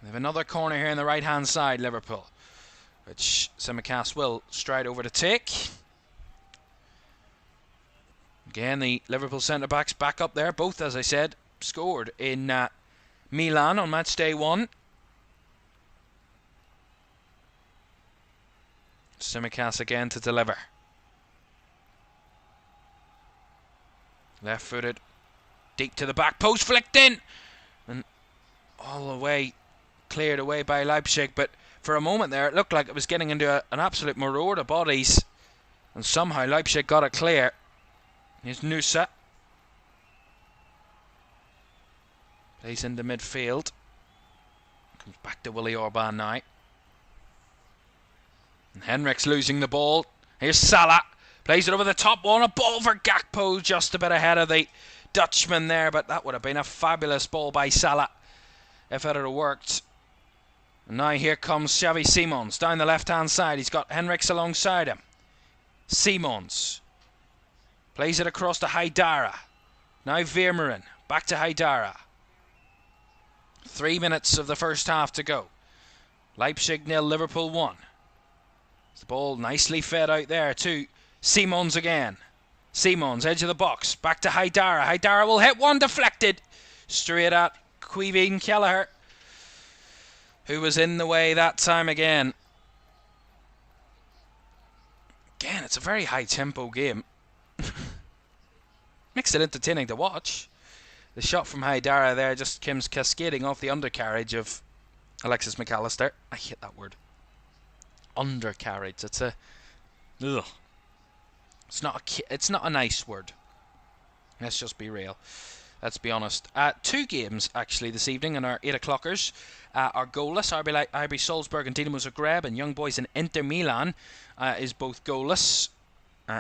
They have another corner here on the right-hand side, Liverpool. Which Tsimikas will stride over to take. Again, the Liverpool centre-backs back up there. Both, as I said, scored in Milan on match day 1. Tsimikas again to deliver. Left-footed. Deep to the back post. Flicked in. And all the way cleared away by Leipzig. But for a moment there, it looked like it was getting into an absolute marauder of bodies. And somehow Leipzig got it clear. Here's Nusa. Plays into midfield. Comes back to Willy Orban now. And Henrik's losing the ball. Here's Salah. Plays it over the top one. A ball for Gakpo just a bit ahead of the Dutchman there. But that would have been a fabulous ball by Salah if it had worked. And now here comes Xavi Simons down the left-hand side. He's got Henriks alongside him. Simons. Plays it across to Haidara. Now Vermeeren. Back to Haidara. 3 minutes of the first half to go. Leipzig 0, Liverpool 1. The ball nicely fed out there to Simons again. Simons, edge of the box. Back to Haidara. Haidara will hit one, deflected. Straight at Caoimhín Kelleher, who was in the way that time again. Again, it's a very high-tempo game. Makes it entertaining to watch. The shot from Haidara there just comes cascading off the undercarriage of Alexis McAllister. I hate that word. Undercarriage. It's a... Ugh. It's not a nice word. Let's just be real. Let's be honest. 2 games, actually, this evening in our 8 o'clockers are goalless. RB Salzburg and Dinamo Zagreb, and Young Boys in Inter Milan is both goalless.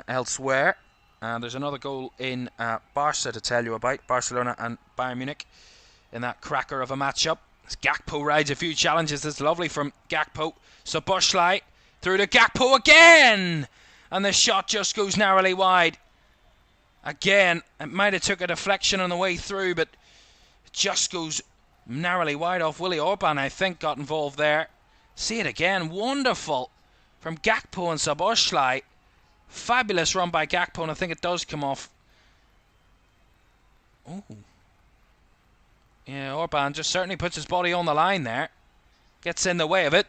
Elsewhere, there's another goal in Barca to tell you about. Barcelona and Bayern Munich in that cracker of a matchup. As Gakpo rides a few challenges. It's lovely from Gakpo. Szoboszlai through to Gakpo again! And the shot just goes narrowly wide. Again, it might have took a deflection on the way through, but it just goes narrowly wide off. Willy Orban, I think, got involved there. See it again. Wonderful from Gakpo and Szoboszlai. Fabulous run by Gakpo, and I think it does come off Oh. Yeah, Orban just certainly puts his body on the line there. Gets in the way of it.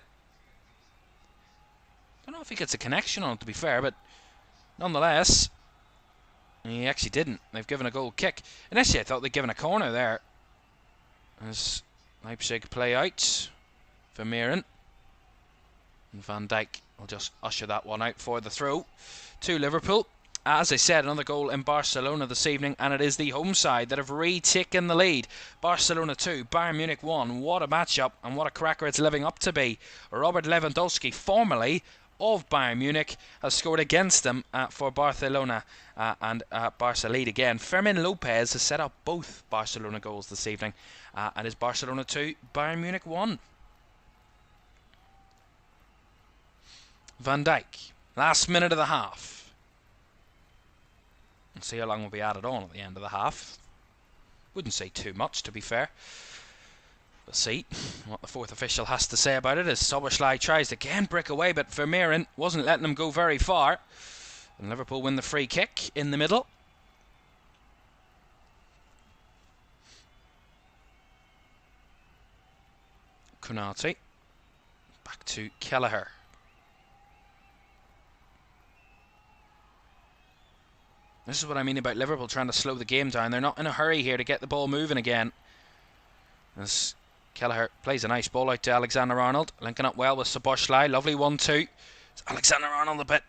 Don't know if he gets a connection on it, to be fair, but nonetheless, he actually didn't. They've given a goal kick. Initially, I thought they'd given a corner there. As Leipzig play out. Vermeeren. And Van Dijk will just usher that one out for the throw to Liverpool. As I said, another goal in Barcelona this evening, and it is the home side that have retaken the lead. Barcelona 2, Bayern Munich 1. What a matchup, and what a cracker it's living up to be. Robert Lewandowski, formerly of Bayern Munich, has scored against them for Barcelona, and Barca lead again. Fermin Lopez has set up both Barcelona goals this evening, and is Barcelona 2, Bayern Munich 1. Van Dijk, last minute of the half. And see how long will be added on at the end of the half. Wouldn't say too much, to be fair. We'll see what the fourth official has to say about it as Szoboszlai tries to again break away, but Vermeeren wasn't letting him go very far. And Liverpool win the free kick in the middle. Konate. Back to Kelleher. This is what I mean about Liverpool trying to slow the game down. They're not in a hurry here to get the ball moving again. As Kelleher plays a nice ball out to Alexander-Arnold. Linking up well with Szoboszlai. Lovely 1-2. Alexander-Arnold a bit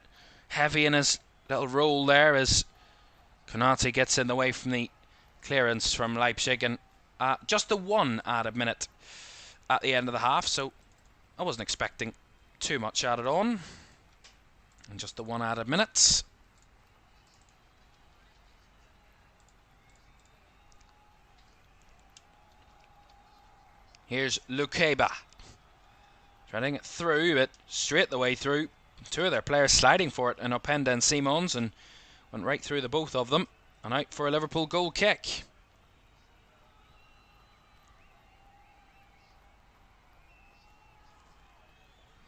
heavy in his little roll there as Konate gets in the way from the clearance from Leipzig. And just the one added minute at the end of the half. So I wasn't expecting too much added on. And just the one added minutes. Here's Lukeba. Threading it through, but straight the way through. Two of their players sliding for it, and Openda and Simons, and went right through the both of them. And out for a Liverpool goal kick.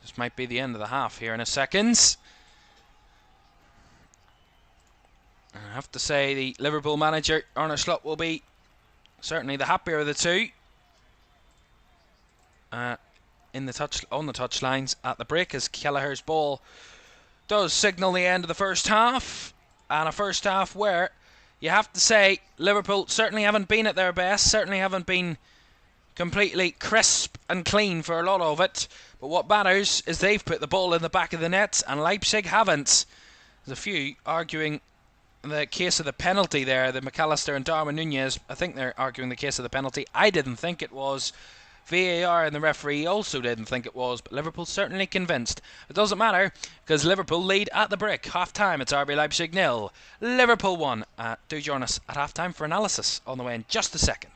This might be the end of the half here in a second. I have to say the Liverpool manager, Arne Slot, will be certainly the happier of the two. On the touchlines at the break as Kelleher's ball does signal the end of the first half, and a first half where you have to say Liverpool certainly haven't been at their best, certainly haven't been completely crisp and clean for a lot of it, but what matters is they've put the ball in the back of the net and Leipzig haven't. There's a few arguing the case of the penalty there, the McAllister and Darwin Nunez. I think they're arguing the case of the penalty. I didn't think it was. VAR and the referee also didn't think it was, but Liverpool's certainly convinced. It doesn't matter, because Liverpool lead at the break. Half-time, it's RB Leipzig 0. Liverpool 1. Do join us at half-time for analysis on the way in just a second.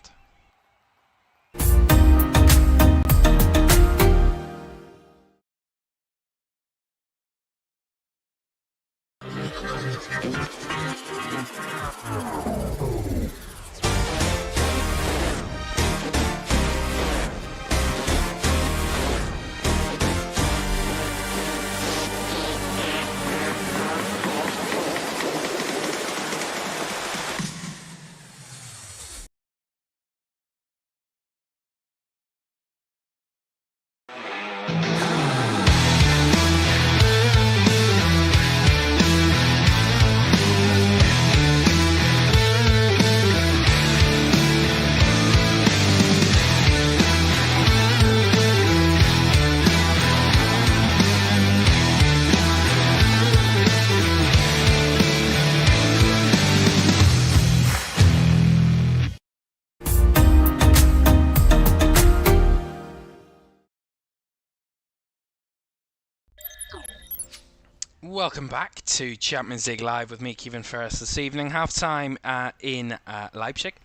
Welcome back to Champions League Live with me, Kevin Ferris, this evening. Half-time in Leipzig.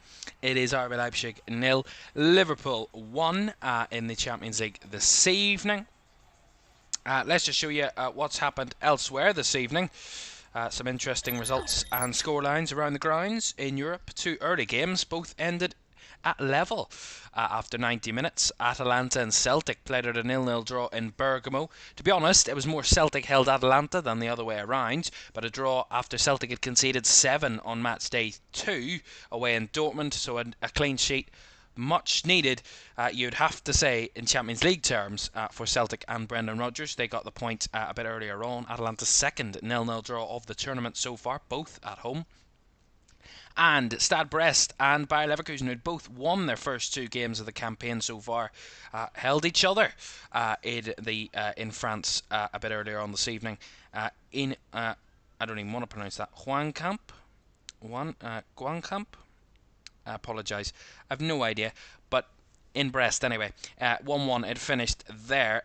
It is RB Leipzig 0, Liverpool 1 in the Champions League this evening. Let's just show you what's happened elsewhere this evening. Some interesting results and scorelines around the grounds in Europe. Two early games, both ended at level. After 90 minutes, Atalanta and Celtic played out a 0-0 draw in Bergamo. To be honest, it was more Celtic held Atalanta than the other way around, but a draw after Celtic had conceded 7 on Matchday 2 away in Dortmund, so a clean sheet much needed, you'd have to say, in Champions League terms, for Celtic and Brendan Rodgers. They got the point a bit earlier on. Atalanta's second 0-0 draw of the tournament so far, both at home. And Stade Brest and Bayer Leverkusen, who'd both won their first 2 games of the campaign so far, held each other in France a bit earlier on this evening. I don't even want to pronounce that. Guingamp. I apologise. I've no idea, but in Brest anyway. 1-1 it finished there.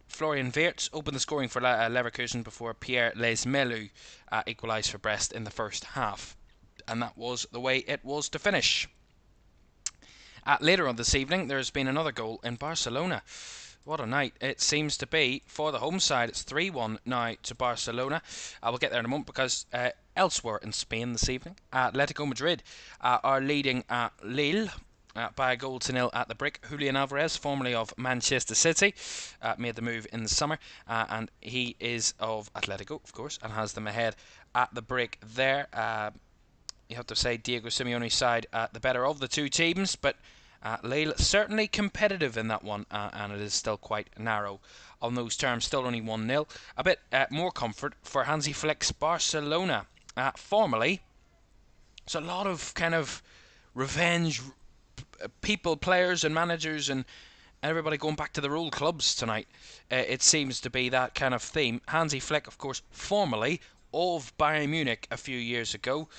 Florian Wirtz opened the scoring for Leverkusen before Pierre Lesmelu equalised for Brest in the first half. And that was the way it was to finish. Later on this evening, there's been another goal in Barcelona. What a night it seems to be for the home side. It's 3-1 now to Barcelona. I will get there in a moment because elsewhere in Spain this evening, Atletico Madrid are leading Lille by a 1-0 at the brick. Julian Alvarez, formerly of Manchester City, made the move in the summer, and he is of Atletico, of course, and has them ahead at the brick there. You have to say Diego Simeone's side the better of the two teams, but Lille certainly competitive in that one, and it is still quite narrow on those terms. Still only 1-0. A bit more comfort for Hansi Flick's Barcelona. Formerly, there's a lot of kind of revenge people, players and managers and everybody going back to their old clubs tonight. It seems to be that kind of theme. Hansi Flick, of course, formerly of Bayern Munich a few years ago.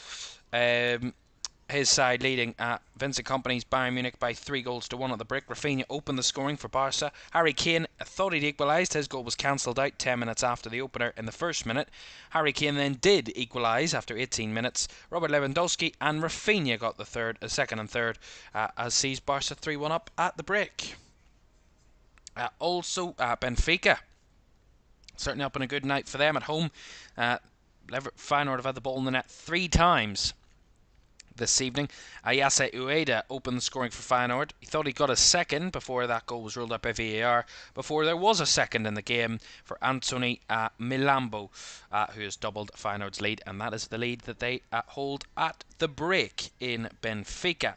His side leading Vincent Kompany's Bayern Munich by 3-1 at the brick. Rafinha opened the scoring for Barca. Harry Kane thought he'd equalised. His goal was cancelled out 10 minutes after the opener in the first minute. Harry Kane then did equalise after 18 minutes. Robert Lewandowski and Rafinha got the second and third, as sees Barca 3-1 up at the brick. Also, Benfica. Certainly up on a good night for them at home. Feyenoord have had the ball in the net 3 times this evening. Ayase Ueda opened the scoring for Feyenoord. He thought he got a second before that goal was ruled out by VAR, before there was a second in the game for Anthony Milambo, who has doubled Feyenoord's lead, and that is the lead that they hold at the break in Benfica.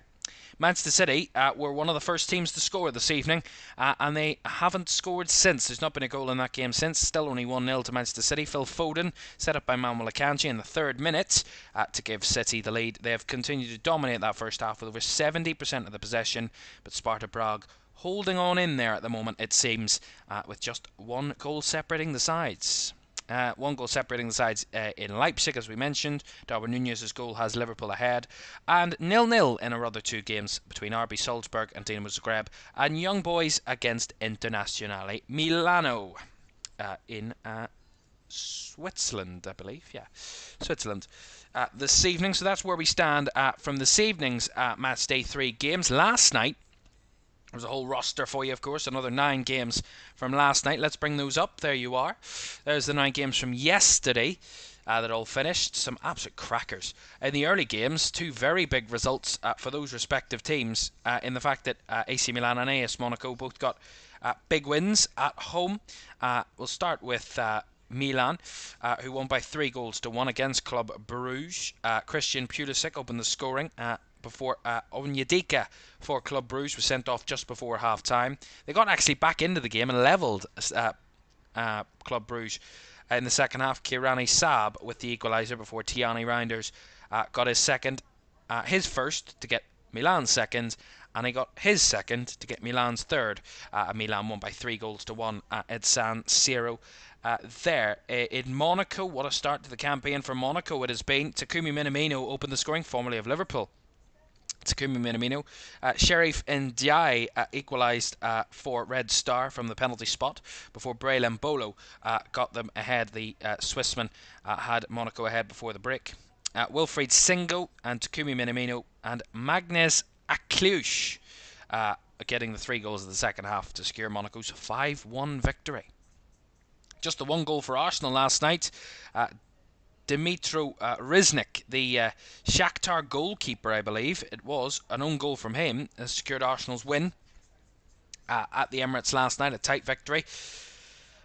Manchester City were one of the first teams to score this evening, and they haven't scored since. There's not been a goal in that game since. Still only 1-0 to Manchester City. Phil Foden set up by Manuel Akanji in the 3rd minute to give City the lead. They have continued to dominate that first half with over 70% of the possession, but Sparta Prague holding on in there at the moment, it seems, with just 1 goal separating the sides. 1 goal separating the sides in Leipzig, as we mentioned. Darwin Nunez's goal has Liverpool ahead. And 0-0 in our other 2 games between RB Salzburg and Dinamo Zagreb. And Young Boys against Internazionale Milano in Switzerland, I believe. Yeah, Switzerland. This evening. So that's where we stand from this evening's Matchday 3 games. Last night, there's a whole roster for you, of course. Another 9 games from last night. Let's bring those up. There you are. There's the 9 games from yesterday that all finished. Some absolute crackers. In the early games, 2 very big results for those respective teams, in the fact that AC Milan and AS Monaco both got big wins at home. We'll start with Milan, who won by 3-1 against Club Bruges. Christian Pulisic opened the scoring before Onyedika for Club Bruges was sent off just before half-time. They got actually back into the game and levelled Club Bruges in the second half. Kirani Saab with the equaliser before Tiani Reinders got his first to get Milan's second, and he got his second to get Milan's third. Milan won by 3-1 at San Siro. There in Monaco, what a start to the campaign for Monaco it has been. Takumi Minamino opened the scoring, formerly of Liverpool. Takumi Minamino. Sheriff Ndiaye equalised for Red Star from the penalty spot before Braylon Bolo got them ahead. The Swissman had Monaco ahead before the break. Wilfried Singo and Takumi Minamino and Magnus Aklush getting the 3 goals of the second half to secure Monaco's 5-1 victory. Just the 1 goal for Arsenal last night. Dimitro Riznik, the Shakhtar goalkeeper, I believe it was, an own goal from him, has secured Arsenal's win at the Emirates last night, a tight victory.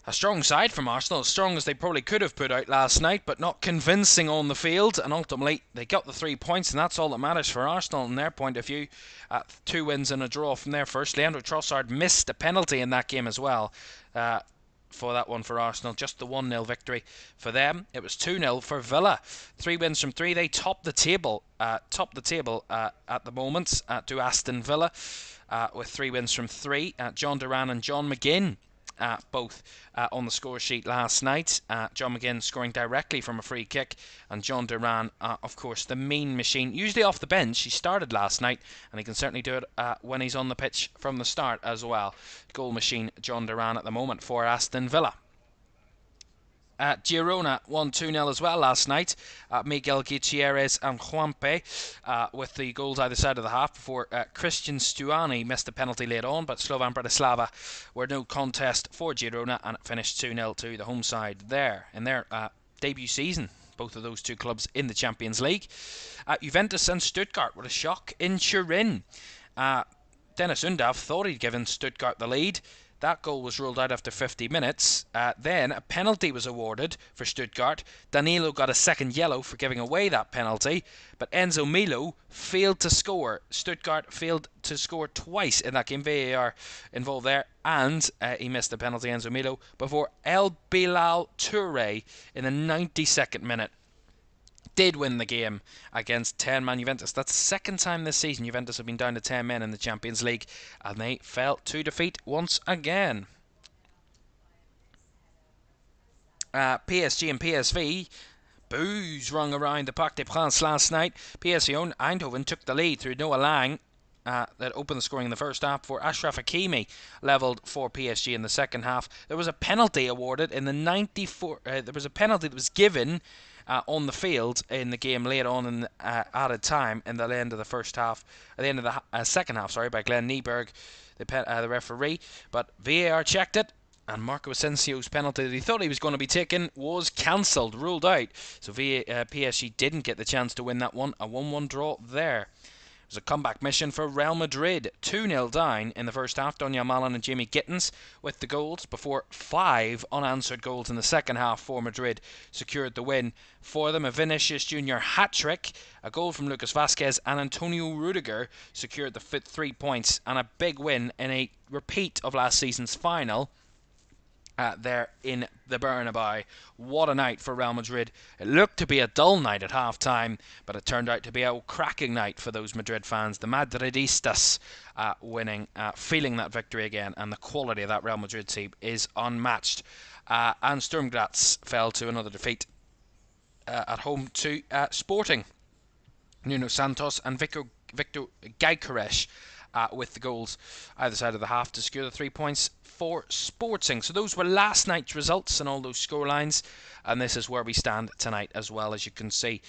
A strong side from Arsenal, as strong as they probably could have put out last night, but not convincing on the field, and ultimately they got the 3 points, and that's all that matters for Arsenal in their point of view. 2 wins and a draw from there first. Leandro Trossard missed a penalty in that game as well. For that one for Arsenal, just the 1-0 victory for them. It was 2-0 for Villa. 3 wins from 3. They top the table at the moment to Aston Villa with 3 wins from 3. John Duran and John McGinn both on the score sheet last night. John McGinn scoring directly from a free kick, and John Duran, of course, the mean machine, usually off the bench. He started last night, and he can certainly do it when he's on the pitch from the start as well. Goal machine John Duran at the moment for Aston Villa. Girona won 2-0 as well last night. Miguel Gutierrez and Juanpe with the goals either side of the half before Christian Stuani missed a penalty late on, but Slovan Bratislava were no contest for Girona, and it finished 2-0 to the home side there in their debut season. Both of those two clubs in the Champions League. Juventus and Stuttgart were a shock in Turin. Dennis Undav thought he'd given Stuttgart the lead. That goal was ruled out after 50 minutes. Then a penalty was awarded for Stuttgart. Danilo got a second yellow for giving away that penalty, but Enzo Milo failed to score. Stuttgart failed to score twice in that game. VAR involved there, and he missed the penalty, Enzo Milo, before El Bilal Touré in the 92nd minute did win the game against 10-man Juventus. That's the second time this season Juventus have been down to 10 men in the Champions League, and they fell to defeat once again. PSG and PSV, boos rung around the Parc des Princes last night. PSV Eindhoven took the lead through Noah Lang, that opened the scoring in the first half, for Ashraf Hakimi levelled for PSG in the second half. There was a penalty awarded in the 94. There was a penalty that was given on the field in the game late on in added time in the end of the first half, at the end of the second half, by Glenn Nieberg, the referee. But VAR checked it, and Marco Asensio's penalty that he thought he was going to be taken was cancelled, ruled out. So PSG didn't get the chance to win that one. A 1-1 draw there. It was a comeback mission for Real Madrid. 2-0 down in the first half. Donya Malen and Jamie Gittins with the goals before 5 unanswered goals in the second half for Madrid secured the win for them. A Vinicius Jr. hat-trick, a goal from Lucas Vazquez, and Antonio Rudiger secured the 3 points, and a big win in a repeat of last season's final there in the Bernabeu. What a night for Real Madrid. It looked to be a dull night at half-time, but it turned out to be a cracking night for those Madrid fans. The Madridistas winning, feeling that victory again, and the quality of that Real Madrid team is unmatched. And Sturm Graz fell to another defeat at home to Sporting. Nuno Santos and Victor Gyökeres with the goals either side of the half to secure the 3 points for Sporting. So those were last night's results and all those scorelines, and this is where we stand tonight as well, as you can see.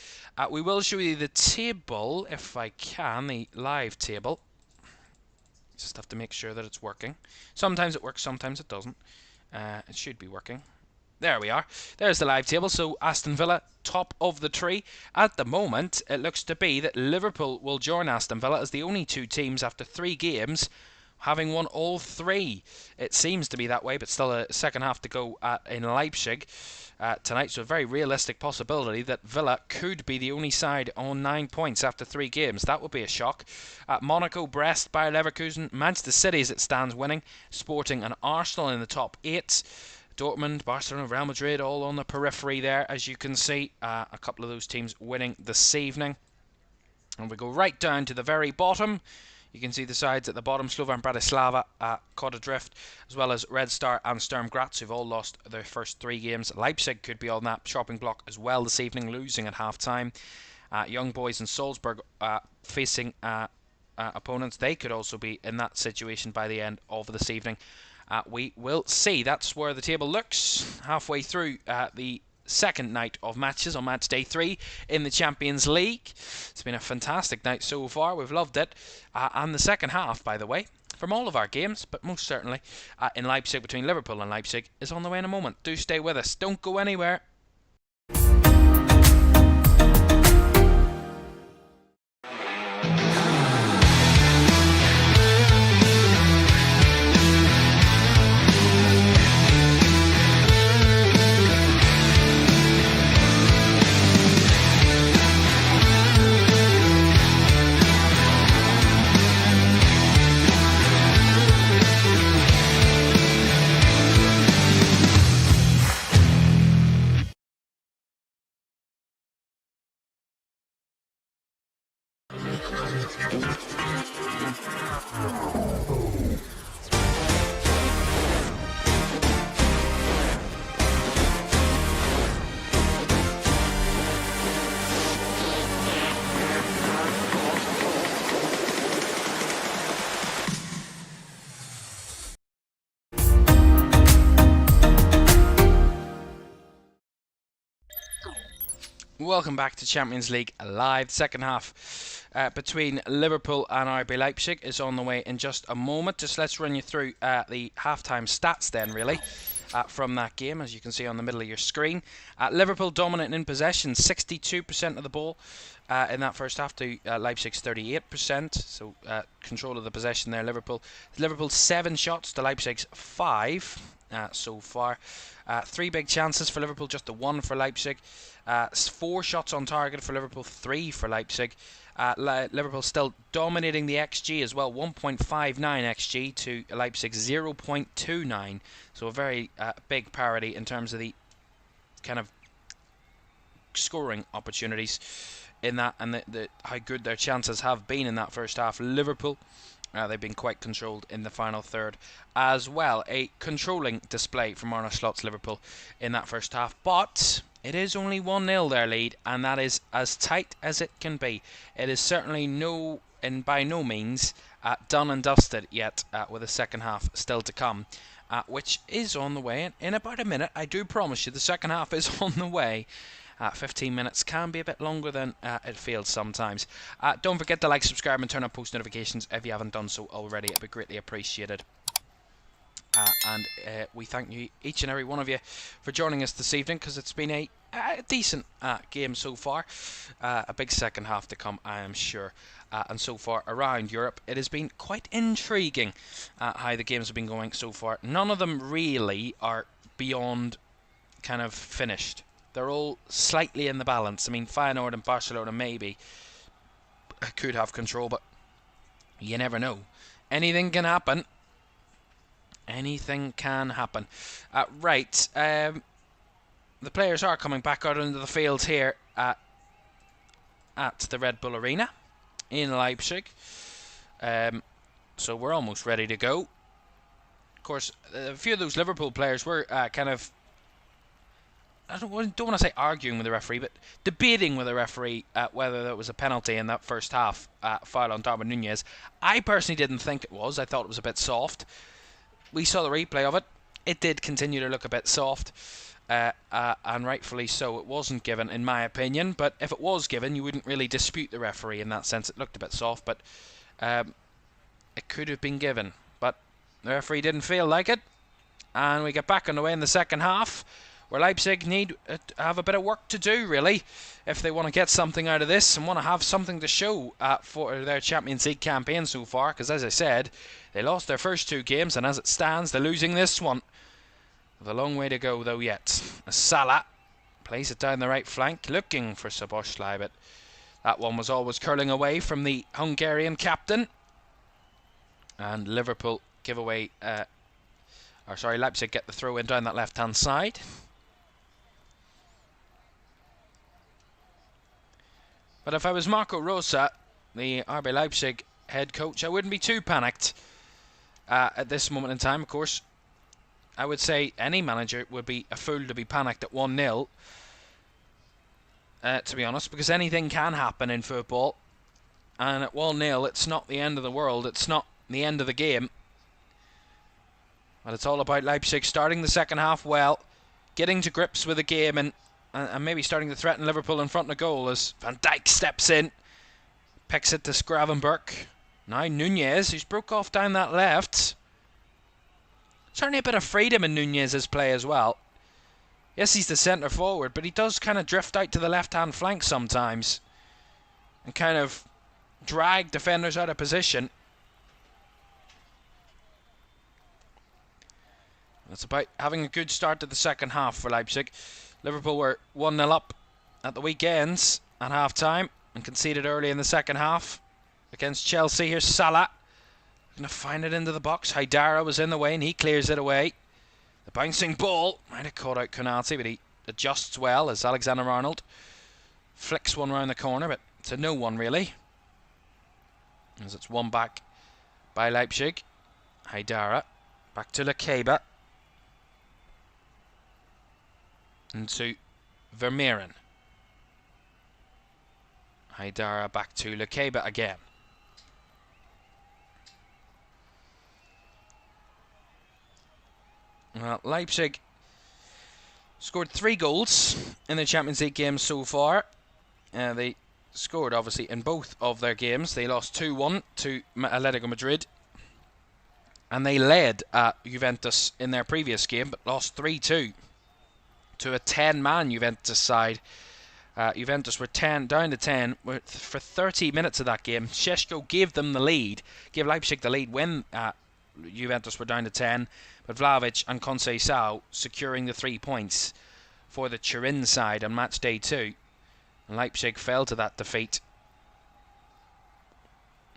We will show you the table, if I can, the live table. Just have to make sure that it's working. Sometimes it works, sometimes it doesn't. It should be working. There we are. There's the live table. So Aston Villa, top of the tree. At the moment, it looks to be that Liverpool will join Aston Villa as the only two teams after 3 games having won all 3. It seems to be that way, but still a second half to go in Leipzig tonight. So a very realistic possibility that Villa could be the only side on 9 points after 3 games. That would be a shock. Monaco, Brest, Bayer Leverkusen, Manchester City as it stands winning. Sporting and Arsenal in the top 8. Dortmund, Barcelona, Real Madrid all on the periphery there, as you can see. A couple of those teams winning this evening. And we go right down to the very bottom. You can see the sides at the bottom. Slovan Bratislava caught adrift, as well as Red Star and Sturm Graz, who've all lost their first 3 games. Leipzig could be on that shopping block as well this evening, losing at half-time. Young Boys and Salzburg facing opponents. They could also be in that situation by the end of this evening. We will see. That's where the table looks halfway through the second night of matches on match day 3 in the Champions League. It's been a fantastic night so far. We've loved it. And the second half, by the way, from all of our games, but most certainly in Leipzig, between Liverpool and Leipzig, is on the way in a moment. Do stay with us. Don't go anywhere. Welcome back to Champions League Live. Second half between Liverpool and RB Leipzig is on the way in just a moment. Just let's run you through the halftime stats then, really, from that game, as you can see on the middle of your screen. Liverpool dominant in possession, 62% of the ball in that first half to Leipzig's 38%. So control of the possession there, Liverpool. Liverpool's 7 shots to Leipzig's 5 so far. 3 big chances for Liverpool, just the 1 for Leipzig. 4 shots on target for Liverpool, 3 for Leipzig. Liverpool still dominating the XG as well, 1.59 XG to Leipzig's 0.29. So a very big parity in terms of the kind of scoring opportunities in that, and how good their chances have been in that first half. Liverpool, they've been quite controlled in the final third as well. A controlling display from Arne Slot's Liverpool in that first half, but it is only 1-0 their lead, and that is as tight as it can be. It is certainly by no means done and dusted yet, with the second half still to come, which is on the way in about a minute. I do promise you the second half is on the way. 15 minutes can be a bit longer than it feels sometimes. Don't forget to like, subscribe and turn on post notifications if you haven't done so already. It'd be greatly appreciated. And we thank you, each and every one of you, for joining us this evening, because it's been a decent game so far. A big second half to come, I am sure. And so far around Europe, it has been quite intriguing how the games have been going so far. None of them really are beyond kind of finished. They're all slightly in the balance. I mean, Feyenoord and Barcelona maybe could have control, but you never know. Anything can happen. Anything can happen. Right. The players are coming back out into the field here at the Red Bull Arena in Leipzig. So we're almost ready to go. Of course, a few of those Liverpool players were kind of, I don't want to say arguing with the referee, but debating with the referee whether there was a penalty in that first half foul on Darwin Núñez. I personally didn't think it was. I thought it was a bit soft. We saw the replay of it. It did continue to look a bit soft, and rightfully so. It wasn't given, in my opinion, but if it was given, you wouldn't really dispute the referee in that sense. It looked a bit soft, but it could have been given. But the referee didn't feel like it, and we get back on the way in the second half, where Leipzig need to have a bit of work to do, really, if they want to get something out of this and want to have something to show for their Champions League campaign so far. Because, as I said, they lost their first 2 games, and as it stands, they're losing this one. With a long way to go, though, yet. Salah plays it down the right flank, looking for Szoboszlai, but that one was always curling away from the Hungarian captain. And Liverpool give away, Leipzig get the throw in down that left-hand side. But if I was Marco Rosa, the RB Leipzig head coach, I wouldn't be too panicked at this moment in time. Of course, I would say any manager would be a fool to be panicked at 1-0, to be honest, because anything can happen in football. And at 1-0, it's not the end of the world. It's not the end of the game. But it's all about Leipzig starting the second half well, getting to grips with the game, and maybe starting to threaten Liverpool in front of goal as Van Dijk steps in, picks it to Gravenberch. Now Núñez, who's broke off down that left. Certainly a bit of freedom in Núñez's play as well. Yes, he's the centre forward, but he does kind of drift out to the left-hand flank sometimes and kind of drag defenders out of position. It's about having a good start to the second half for Leipzig. Liverpool were 1-0 up at the weekends at half-time and conceded early in the second half against Chelsea. Here's Salah. Going to find it into the box. Haidara was in the way and he clears it away. The bouncing ball might have caught out Konaté, but he adjusts well as Alexander-Arnold flicks one round the corner, but to no one really. As it's won back by Leipzig. Haidara back to Lekeba. Into Vermeeren. Haidara back to Lekeba again. Well, Leipzig scored 3 goals in the Champions League games so far. They scored, obviously, in both of their games. They lost 2-1 to Atletico Madrid. And they led Juventus in their previous game, but lost 3-2 to a 10-man Juventus side. Juventus were down to 10 for 30 minutes of that game. Šeško gave them the lead, gave Leipzig the lead when Juventus were down to 10. But Vlahovic and Conceição securing the 3 points for the Turin side on match day 2. And Leipzig fell to that defeat.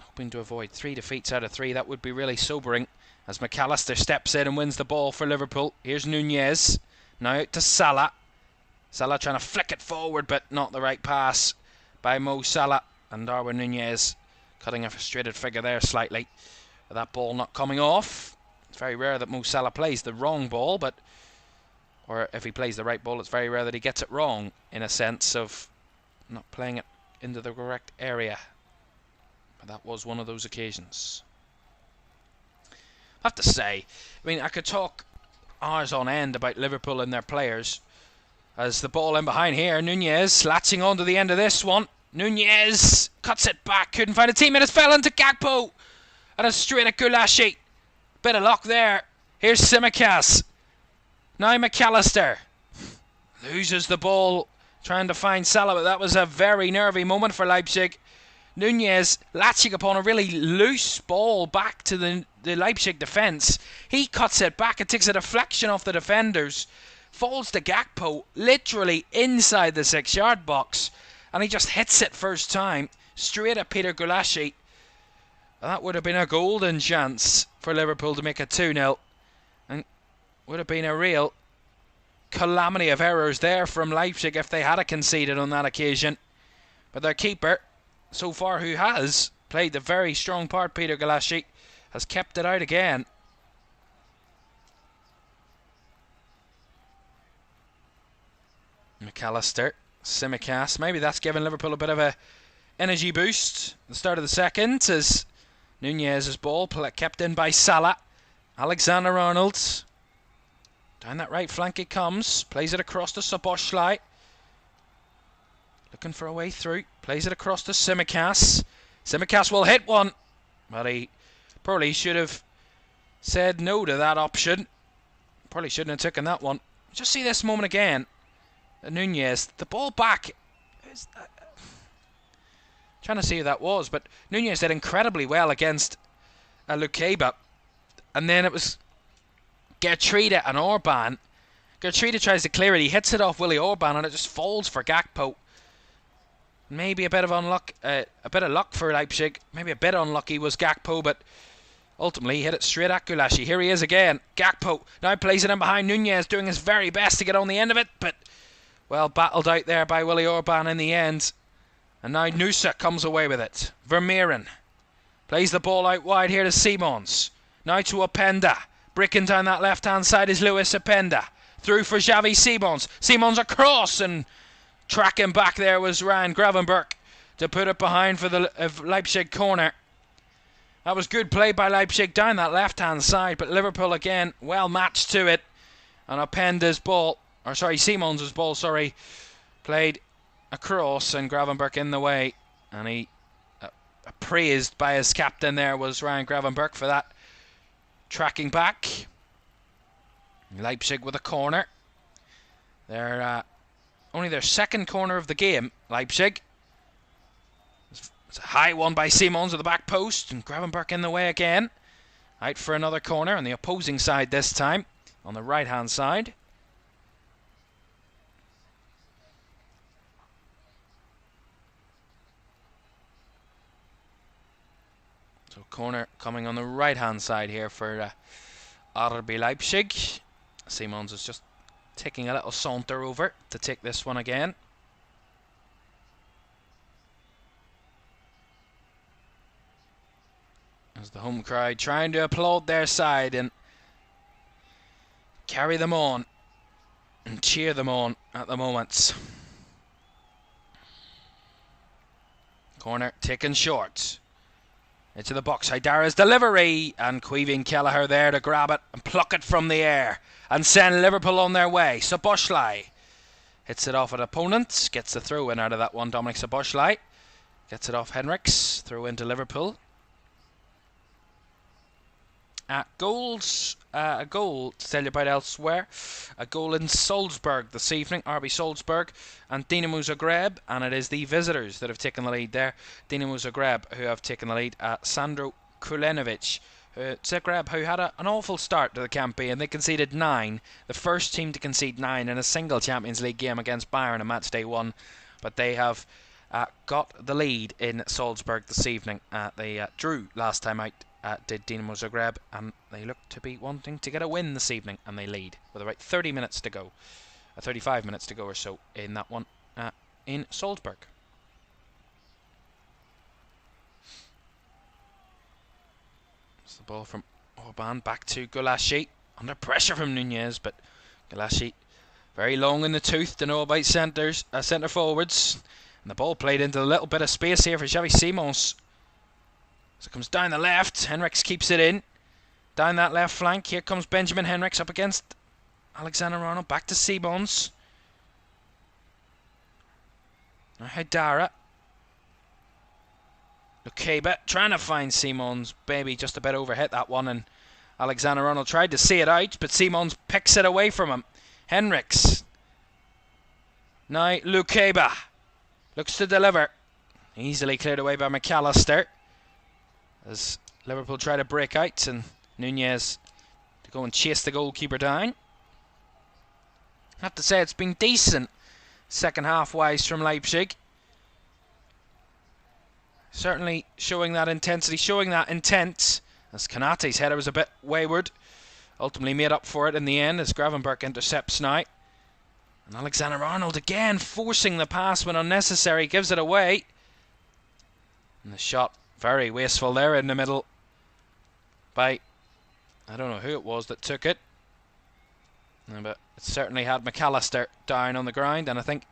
Hoping to avoid 3 defeats out of 3. That would be really sobering. As McAllister steps in and wins the ball for Liverpool. Here's Nunez. Now out to Salah. Salah trying to flick it forward, but not the right pass by Mo Salah. And Darwin Nunez cutting a frustrated figure there slightly. But that ball not coming off. It's very rare that Mo Salah plays the wrong ball, or if he plays the right ball, it's very rare that he gets it wrong, in a sense of not playing it into the correct area. But that was one of those occasions. I have to say, I mean, I could talk hours on end about Liverpool and their players. As the ball in behind here, Nunez latching on to the end of this one. Nunez cuts it back, couldn't find a teammate, it's fell into Gakpo. And it's straight at Gulashi. Bit of luck there. Here's Tsimikas. Now McAllister loses the ball trying to find Salah, but that was a very nervy moment for Leipzig. Nunez latching upon a really loose ball back to the Leipzig defence. He cuts it back, it takes a deflection off the defenders, falls to Gakpo literally inside the 6-yard box, and he just hits it first time straight at Peter Gulashi. That would have been a golden chance for Liverpool to make it 2-0, and would have been a real calamity of errors there from Leipzig if they had conceded on that occasion. But their keeper, so far, who has played the very strong part, Peter Gulashi, has kept it out again. McAllister, Tsimikas, maybe that's given Liverpool a bit of a energy boost at the start of the second, as Nunez's ball kept in by Salah. Alexander-Arnold, down that right flank it comes, plays it across to Szoboszlai, looking for a way through, plays it across to Tsimikas. Tsimikas will hit one, but he probably should have said no to that option. Probably shouldn't have taken that one. Just see this moment again. Nunez, the ball back. Trying to see who that was, but Nunez did incredibly well against Lekeba. And then it was Gertrude and Orban. Gertrude tries to clear it. He hits it off Willy Orban, and it just falls for Gakpo. Maybe a bit of luck for Leipzig. Maybe a bit unlucky was Gakpo, but ultimately he hit it straight at Gulashi. Here he is again. Gakpo now plays it in behind Nunez, doing his very best to get on the end of it, but well battled out there by Willy Orban in the end. And now Nusa comes away with it. Vermeeren plays the ball out wide here to Simons. Now to Openda. Breaking down that left-hand side is Luis Openda. Through for Xavi Simons. Simons across, and tracking back there was Ryan Gravenberch to put it behind for the Leipzig corner. That was good play by Leipzig down that left-hand side, but Liverpool again well matched to it. And Openda's ball, Simons' ball, played across, and Gravenberch in the way, and he praised by his captain there was Ryan Gravenberch for that tracking back. Leipzig with a corner. They're only their second corner of the game, Leipzig. It's a high one by Simons at the back post, and Gravenberch in the way again. Out for another corner on the opposing side this time, on the right hand side. So corner coming on the right hand side here for RB Leipzig. Simons is just taking a little saunter over to take this one again. As the home crowd trying to applaud their side and carry them on and cheer them on at the moment. Corner taken short. Into the box, Hydara's delivery, and Queeving Kelleher there to grab it and pluck it from the air and send Liverpool on their way. Szoboszlai hits it off an opponent, gets the throw in out of that one. Dominic Szoboszlai gets it off Henriks, throw into Liverpool. A goal to tell you about elsewhere. A goal in Salzburg this evening, RB Salzburg and Dinamo Zagreb, and it is the visitors that have taken the lead there. Dinamo Zagreb who have taken the lead. Sandro Kulenovic. Zagreb who had an awful start to the campaign. They conceded 9. The first team to concede 9 in a single Champions League game against Bayern on Matchday 1. But they have got the lead in Salzburg this evening. They drew last time out. Did Dinamo Zagreb, and they look to be wanting to get a win this evening, and they lead with about 30 minutes to go, 35 minutes to go or so in that one in Salzburg. It's the ball from Orban back to Gulaschi, under pressure from Nunez, but Gulaschi very long in the tooth to know about centre forwards, and the ball played into a little bit of space here for Xavi Simons. So it comes down the left. Henriks keeps it in. Down that left flank. Here comes Benjamin Henriks up against Alexander-Arnold. Back to Simons. Now Haidara. Lukeba trying to find Simons. Baby just a bit overhit that one. And Alexander-Arnold tried to see it out. But Simons picks it away from him. Henriks. Now Lukeba. Looks to deliver. Easily cleared away by McAllister. As Liverpool try to break out, and Nunez to go and chase the goalkeeper down. I have to say it's been decent second half wise from Leipzig. Certainly showing that intensity, showing that intent. As Konate's header was a bit wayward. Ultimately made up for it in the end as Gravenberch intercepts now. And Alexander-Arnold again forcing the pass when unnecessary, gives it away. And the shot very wasteful there in the middle by, I don't know who it was that took it, but it certainly had McAllister down on the ground. And I think,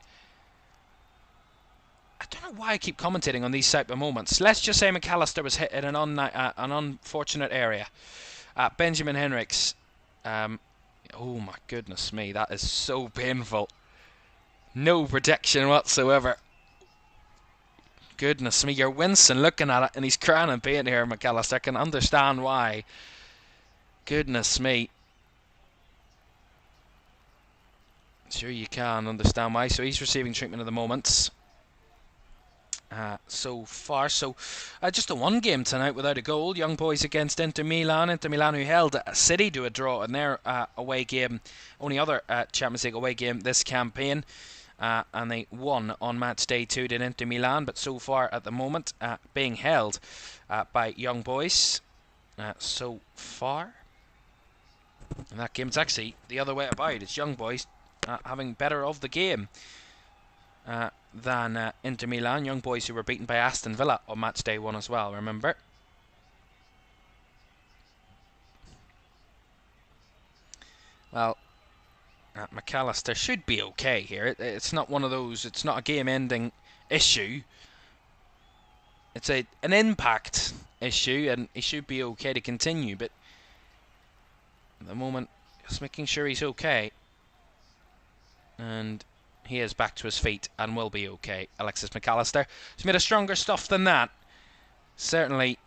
I don't know why I keep commentating on these type of moments. Let's just say McAllister was hit in an unfortunate area. Benjamin Henriks, oh my goodness me, that is so painful. No protection whatsoever. Goodness me, you're wincing looking at it, and he's crying and pain here, McAllister. I can understand why. Goodness me. Sure you can understand why. So he's receiving treatment at the moment. So far, just a one game tonight without a goal. Young boys against Inter Milan. Inter Milan who held City to a draw in their away game. Only other Champions League away game this campaign. And they won on match day 2 to Inter Milan, but so far at the moment being held by Young Boys so far. In that game, it's actually the other way about. It's Young Boys having better of the game than Inter Milan. Young Boys who were beaten by Aston Villa on match day 1 as well, remember. Well, McAllister should be okay here. It's not one of those, it's not a game-ending issue. It's an impact issue, and he should be okay to continue, but at the moment, just making sure he's okay. And he is back to his feet and will be okay. Alexis McAllister. He's made a stronger stuff than that. Certainly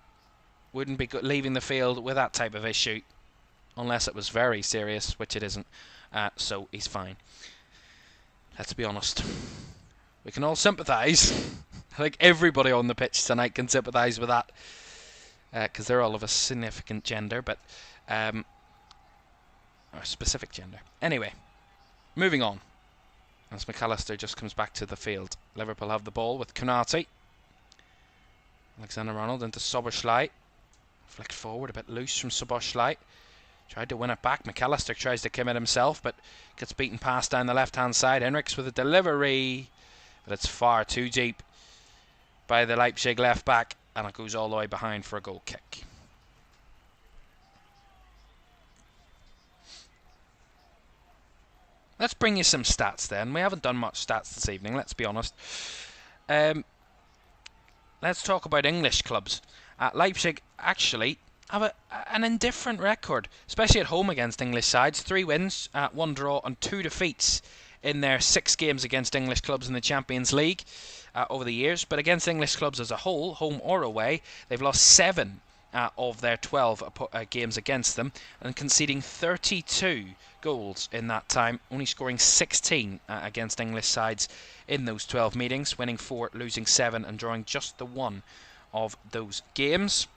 wouldn't be leaving the field with that type of issue, unless it was very serious, which it isn't. So he's fine. Let's be honest. We can all sympathise. I think everybody on the pitch tonight can sympathise with that, because they're all of a significant gender, but or a specific gender. Anyway, moving on. As McAllister just comes back to the field. Liverpool have the ball with Konate. Alexander-Arnold into Szoboszlai. Flicked forward, a bit loose from Szoboszlai. Tried to win it back. McAllister tries to commit himself, but gets beaten past down the left-hand side. Henriks with a delivery, but it's far too deep by the Leipzig left back, and it goes all the way behind for a goal kick. Let's bring you some stats then. We haven't done much stats this evening, let's be honest. Let's talk about English clubs. Leipzig actually have an indifferent record, especially at home against English sides. 3 wins, 1 draw and 2 defeats in their 6 games against English clubs in the Champions League over the years. But against English clubs as a whole, home or away, they've lost 7 of their 12 games against them, and conceding 32 goals in that time, only scoring 16 against English sides in those 12 meetings, winning 4, losing 7 and drawing just the 1 of those games.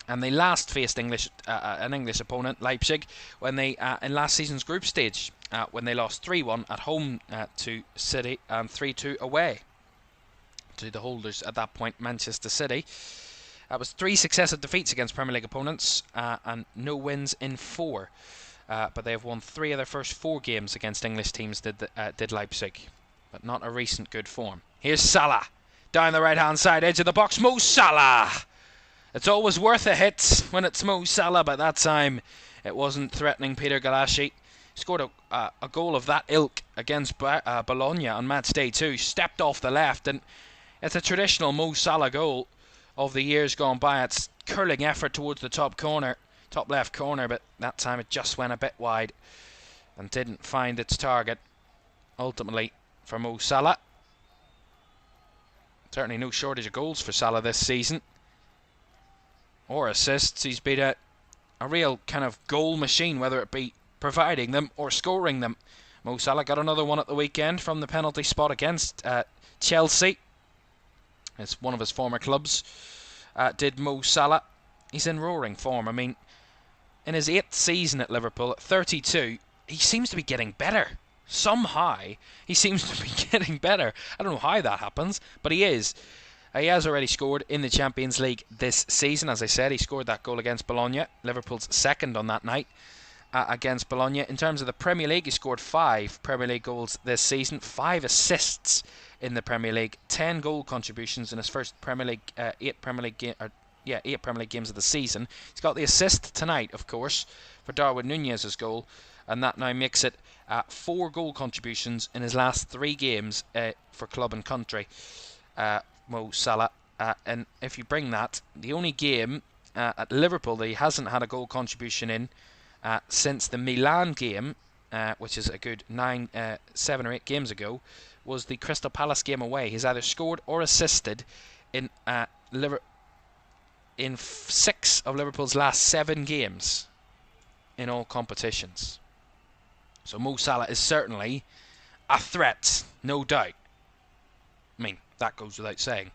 And they last faced an English opponent, Leipzig, when they in last season's group stage, when they lost 3-1 at home to City and 3-2 away to the holders at that point, Manchester City. That was 3 successive defeats against Premier League opponents and no wins in 4. But they have won 3 of their first 4 games against English teams, did Leipzig. But not a recent good form. Here's Salah. Down the right-hand side, edge of the box. Mo Salah! It's always worth a hit when it's Mo Salah, but that time it wasn't threatening Peter Galassi. Scored a goal of that ilk against Bologna on Matchday too. Stepped off the left, and it's a traditional Mo Salah goal of the years gone by. It's curling effort towards the top left corner, but that time it just went a bit wide and didn't find its target. Ultimately, for Mo Salah, certainly no shortage of goals for Salah this season, or assists. He's been a real kind of goal machine, whether it be providing them or scoring them. Mo Salah got another one at the weekend from the penalty spot against Chelsea. It's one of his former clubs. Did Mo Salah. He's in roaring form. I mean, in his 8th season at Liverpool, at 32, he seems to be getting better. Somehow, he seems to be getting better. I don't know how that happens, but he is. He has already scored in the Champions League this season. As I said, he scored that goal against Bologna, Liverpool's second on that night against Bologna. In terms of the Premier League, he scored 5 Premier League goals this season, 5 assists in the Premier League, 10 goal contributions in his first Premier League, 8 Premier League games of the season. He's got the assist tonight, of course, for Darwin Nunez's goal, and that now makes it 4 goal contributions in his last 3 games for club and country. Mo Salah, and if you bring that, the only game at Liverpool that he hasn't had a goal contribution in since the Milan game, which is a good 7 or 8 games ago, was the Crystal Palace game away. He's either scored or assisted in 6 of Liverpool's last 7 games in all competitions. So Mo Salah is certainly a threat, no doubt. I mean, that goes without saying.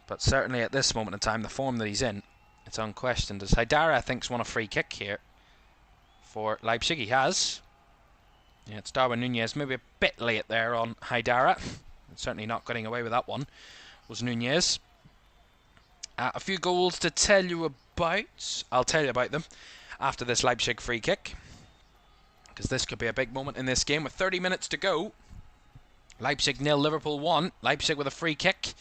But certainly at this moment in time, the form that he's in, it's unquestioned. As Haidara thinks won a free kick here for Leipzig. He has. Yeah, it's Darwin Nunez, maybe a bit late there on Haidara. Certainly not getting away with that one, was Nunez. A few goals to tell you about. I'll tell you about them after this Leipzig free kick, because this could be a big moment in this game with 30 minutes to go. Leipzig 0, Liverpool 1. Leipzig with a free kick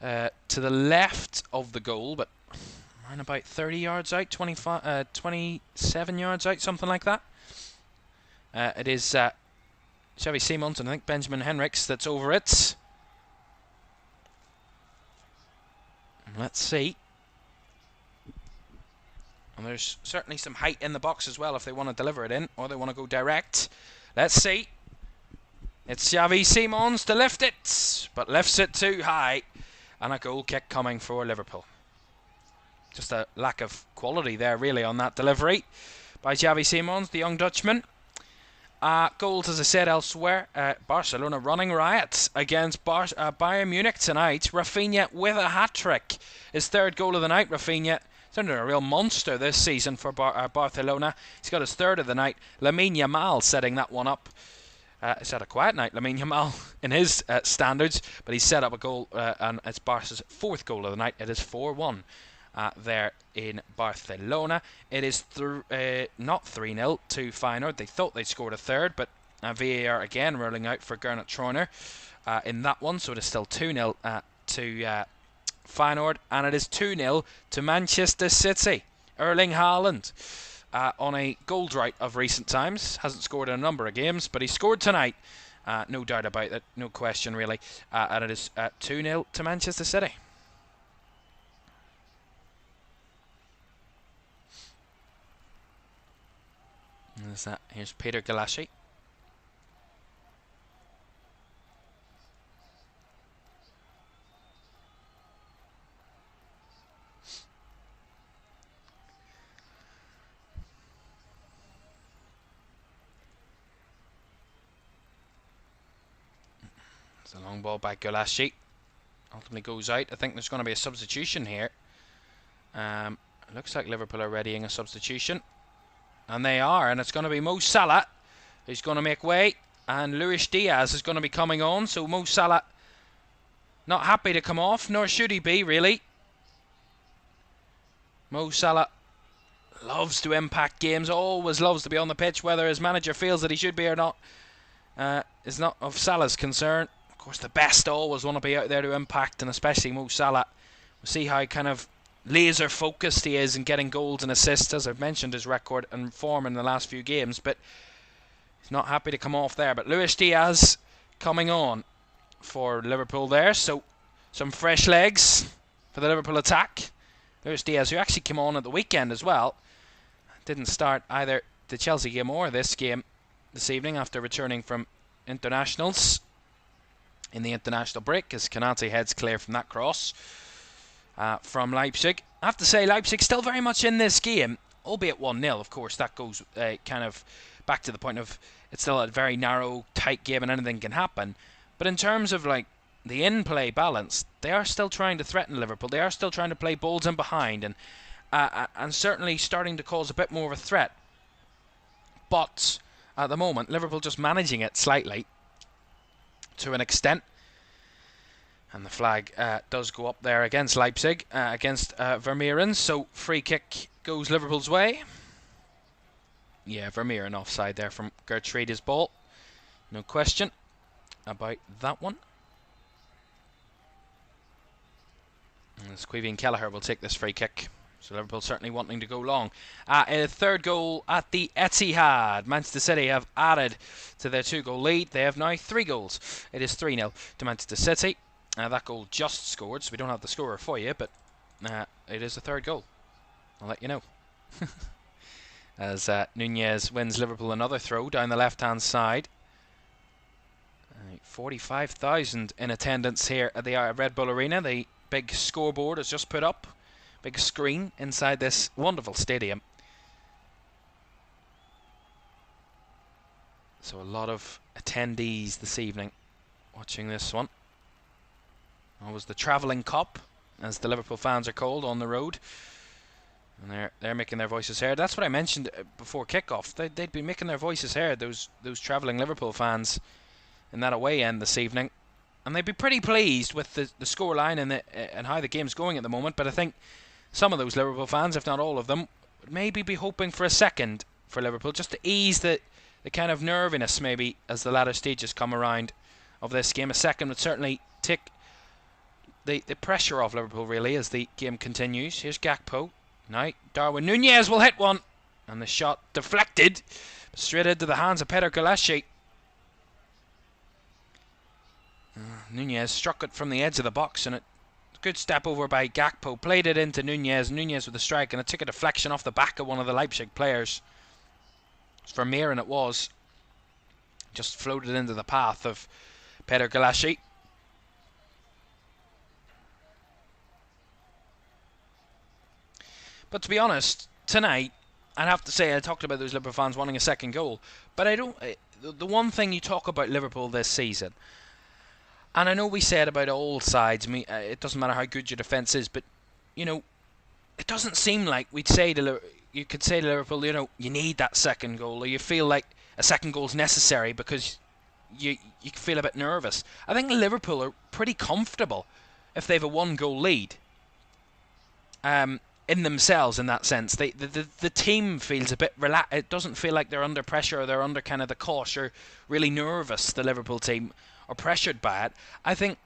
to the left of the goal, but around about 30 yards out, 27 yards out, something like that. It is Xavi Simons and I think Benjamin Henrichs that's over it. Let's see. And there's certainly some height in the box as well if they want to deliver it in, or they want to go direct. Let's see. It's Xavi Simons to lift it, but lifts it too high, and a goal kick coming for Liverpool. Just a lack of quality there really on that delivery by Xavi Simons, the young Dutchman. Goals, as I said elsewhere. Barcelona running riot against Bayern Munich tonight. Rafinha with a hat-trick. His 3rd goal of the night. Rafinha turned into a real monster this season for Barcelona. He's got his 3rd of the night. Lamine Yamal setting that one up. He's had a quiet night, Lamine Yamal, in his standards, but he's set up a goal, and it's Barca's 4th goal of the night. It is 4-1 there in Barcelona. It is not 3-0 to Feyenoord. They thought they'd scored a 3rd, but VAR again ruling out for Gernot Trauner in that one, so it is still 2-0 to Feyenoord, and it is 2-0 to Manchester City. Erling Haaland on a goal drought of recent times. Hasn't scored in a number of games, but he scored tonight. No doubt about it, no question really. And it is 2-0 to Manchester City. Here's Peter Galassi. It's a long ball by Galassi. Ultimately goes out. I think there's going to be a substitution here. Looks like Liverpool are readying a substitution. And they are, and it's going to be Mo Salah who's going to make way, and Luis Diaz is going to be coming on. So Mo Salah not happy to come off, nor should he be really. Mo Salah loves to impact games, always loves to be on the pitch, whether his manager feels that he should be or not is not of Salah's concern. Of course, the best always want to be out there to impact, and especially Mo Salah. We'll see how kind of laser focused he is in getting goals and assists. As I've mentioned, his record and form in the last few games, but he's not happy to come off there. But Luis Diaz coming on for Liverpool there, so some fresh legs for the Liverpool attack. Luis Diaz, who actually came on at the weekend as well, didn't start either the Chelsea game or this game this evening after returning from internationals in the international break, as Konate heads clear from that cross from Leipzig. I have to say, Leipzig still very much in this game, albeit 1-0. Of course, that goes kind of back to the point of it's still a very narrow, tight game and anything can happen. But in terms of like the in-play balance, they are still trying to threaten Liverpool. They are still trying to play balls in behind and certainly starting to cause a bit more of a threat. But at the moment, Liverpool just managing it slightly to an extent. And the flag does go up there against Leipzig, against Vermeeren. So free kick goes Liverpool's way. Yeah, Vermeeren offside there from Gertrude's ball. No question about that one. And Squeevy Kelleher will take this free kick. So Liverpool certainly wanting to go long. A third goal at the Etihad. Manchester City have added to their 2-goal lead. They have now 3 goals. It is 3-0 to Manchester City. That goal just scored, so we don't have the scorer for you, but it is the third goal. I'll let you know. As Nunez wins Liverpool another throw down the left-hand side. 45,000 in attendance here at the Red Bull Arena. The big scoreboard is just put up. Big screen inside this wonderful stadium. So a lot of attendees this evening watching this one. Always the travelling cop, as the Liverpool fans are called, on the road. And they're making their voices heard. That's what I mentioned before kickoff. They'd be making their voices heard, those travelling Liverpool fans, in that away end this evening. And they'd be pretty pleased with the scoreline and how the game's going at the moment. But I think some of those Liverpool fans, if not all of them, would maybe be hoping for a second for Liverpool, just to ease the kind of nerviness maybe as the latter stages come around of this game. A second would certainly take the pressure off Liverpool really as the game continues. Here's Gakpo. Now Darwin Nunez will hit one, and the shot deflected straight into the hands of Peter Galassi. Nunez struck it from the edge of the box, and a good step over by Gakpo, played it into Nunez. Nunez with a strike, and it took a deflection off the back of one of the Leipzig players. It's Vermeeren, it was. Just floated into the path of Peter Galassi. But to be honest, tonight, I'd have to say, I talked about those Liverpool fans wanting a second goal, but I don't. The one thing you talk about Liverpool this season, and I know we said about all sides, it doesn't matter how good your defence is, but you know, it doesn't seem like you could say to Liverpool, you know, you need that second goal, or you feel like a second goal is necessary because you feel a bit nervous. I think Liverpool are pretty comfortable if they have a 1-goal lead. In themselves, in that sense, the team feels a bit relaxed. It doesn't feel like they're under pressure or they're under kind of the cosh or really nervous. The Liverpool team are pressured by it. I think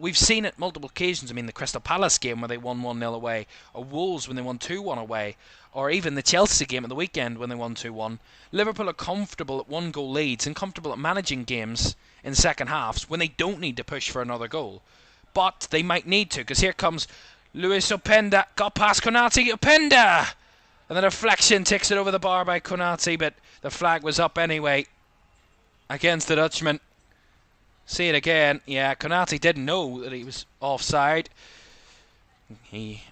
we've seen it multiple occasions. I mean, the Crystal Palace game where they won 1-0 away, or Wolves when they won 2-1 away, or even the Chelsea game at the weekend when they won 2-1. Liverpool are comfortable at 1-goal leads and comfortable at managing games in second halves when they don't need to push for another goal. But they might need to, because here comes Luis Openda. Got past Konate. Openda! And the deflection takes it over the bar by Konate, but the flag was up anyway against the Dutchman. See it again. Yeah, Konate didn't know that he was offside. He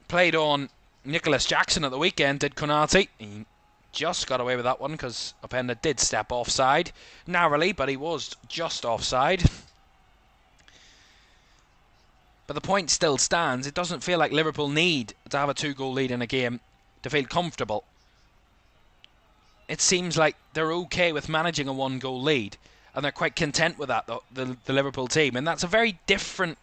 played on Nicholas Jackson at the weekend, did Konate. He just got away with that one because Openda did step offside. Narrowly, but he was just offside. But the point still stands. It doesn't feel like Liverpool need to have a 2-goal lead in a game to feel comfortable. It seems like they're okay with managing a 1-goal lead, and they're quite content with that, the Liverpool team. And that's a very different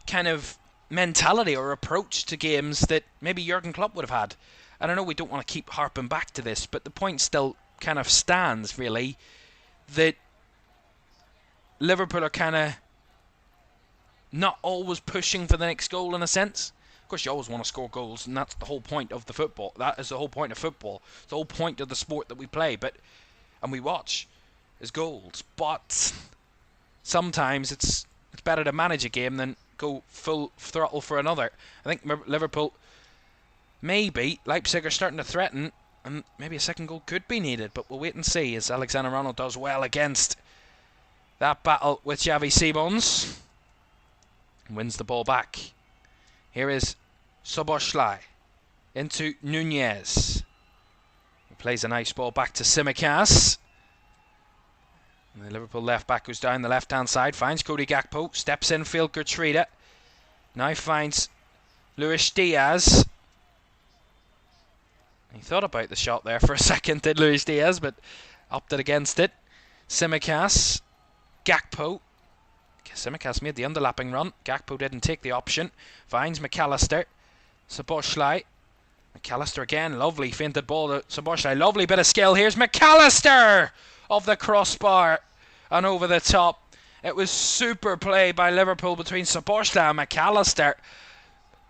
kind of mentality or approach to games that maybe Jurgen Klopp would have had. And I know we don't want to keep harping back to this, but the point still kind of stands, really, that Liverpool are kind of not always pushing for the next goal in a sense. Of course, you always want to score goals, and that's the whole point of the football. That is the whole point of football. It's the whole point of the sport that we play and we watch is goals. But sometimes it's better to manage a game than go full throttle for another. I think Liverpool, maybe Leipzig are starting to threaten, and maybe a second goal could be needed. But we'll wait and see as Alexander-Arnold does well against that battle with Xavi Simons. Wins the ball back. Here is Szoboszlai into Nunez. He plays a nice ball back to Tsimikas. And the Liverpool left back goes down the left hand side, finds Cody Gakpo, steps in, Phil Gertruida. Now finds Luis Diaz. He thought about the shot there for a second, did Luis Diaz, but opted against it. Tsimikas, Gakpo. Tsimikas made the underlapping run. Gakpo didn't take the option. Finds McAllister. Szoboszlai. McAllister again. Lovely finted ball to Szoboszlai. Lovely bit of skill. Here's McAllister of the crossbar and over the top. It was super play by Liverpool between Szoboszlai and McAllister.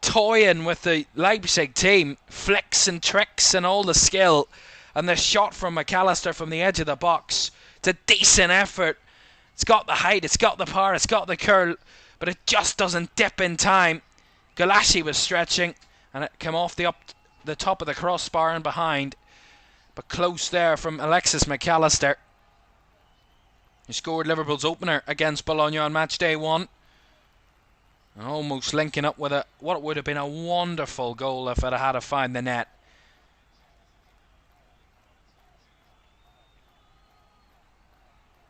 Toying with the Leipzig team. Flicks and tricks and all the skill. And the shot from McAllister from the edge of the box. It's a decent effort. It's got the height, it's got the power, it's got the curl, but it just doesn't dip in time. Galashi was stretching, and it came off the top of the crossbar and behind, but close there from Alexis McAllister. He scored Liverpool's opener against Bologna on match day 1. And almost linking up with what would have been a wonderful goal if it had to find the net.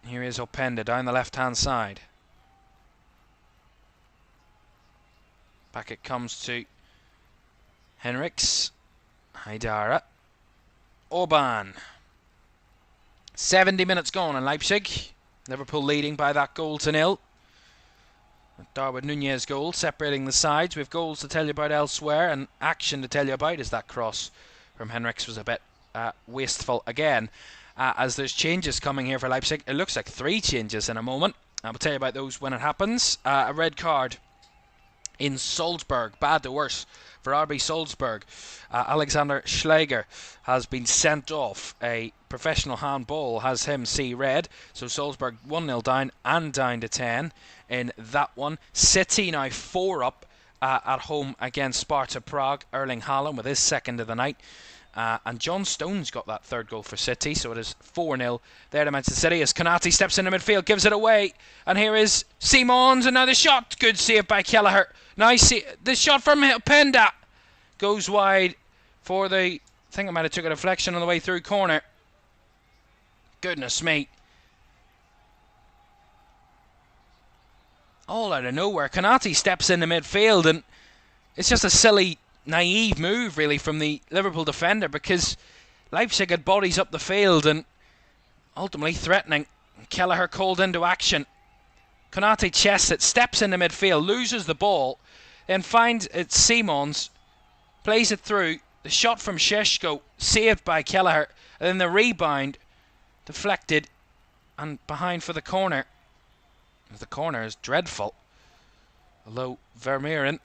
Here is Openda down the left-hand side. Back it comes to Henriks. Haidara. Orban. 70 minutes gone in Leipzig. Liverpool leading by that goal to 0. Darwin Nunez goal separating the sides. We have goals to tell you about elsewhere and action to tell you about as that cross from Henriks was a bit wasteful again. As there's changes coming here for Leipzig. It looks like 3 changes in a moment. I'll tell you about those when it happens. A red card in Salzburg. Bad to worse for RB Salzburg. Alexander Schleicher has been sent off. A professional handball has him see red. So Salzburg 1-0 down and down to 10 in that one. City now 4 up at home against Sparta Prague. Erling Haaland with his second of the night. And John Stones got that third goal for City, so it is 4-0 there to Manchester City as Konate steps into midfield, gives it away, and here is Simons, and now the shot, good save by Kelleher. Nice, the shot from Openda goes wide for the, I think it might have took a deflection on the way through corner. Goodness me. All out of nowhere, Konate steps into midfield, and it's just a silly naive move really from the Liverpool defender because Leipzig had bodies up the field and ultimately threatening. Kelleher called into action. Konate chests it, steps into midfield, loses the ball, then finds it Simons, plays it through. The shot from Šeško saved by Kelleher, and then the rebound deflected and behind for the corner. The corner is dreadful. Although Vermeeren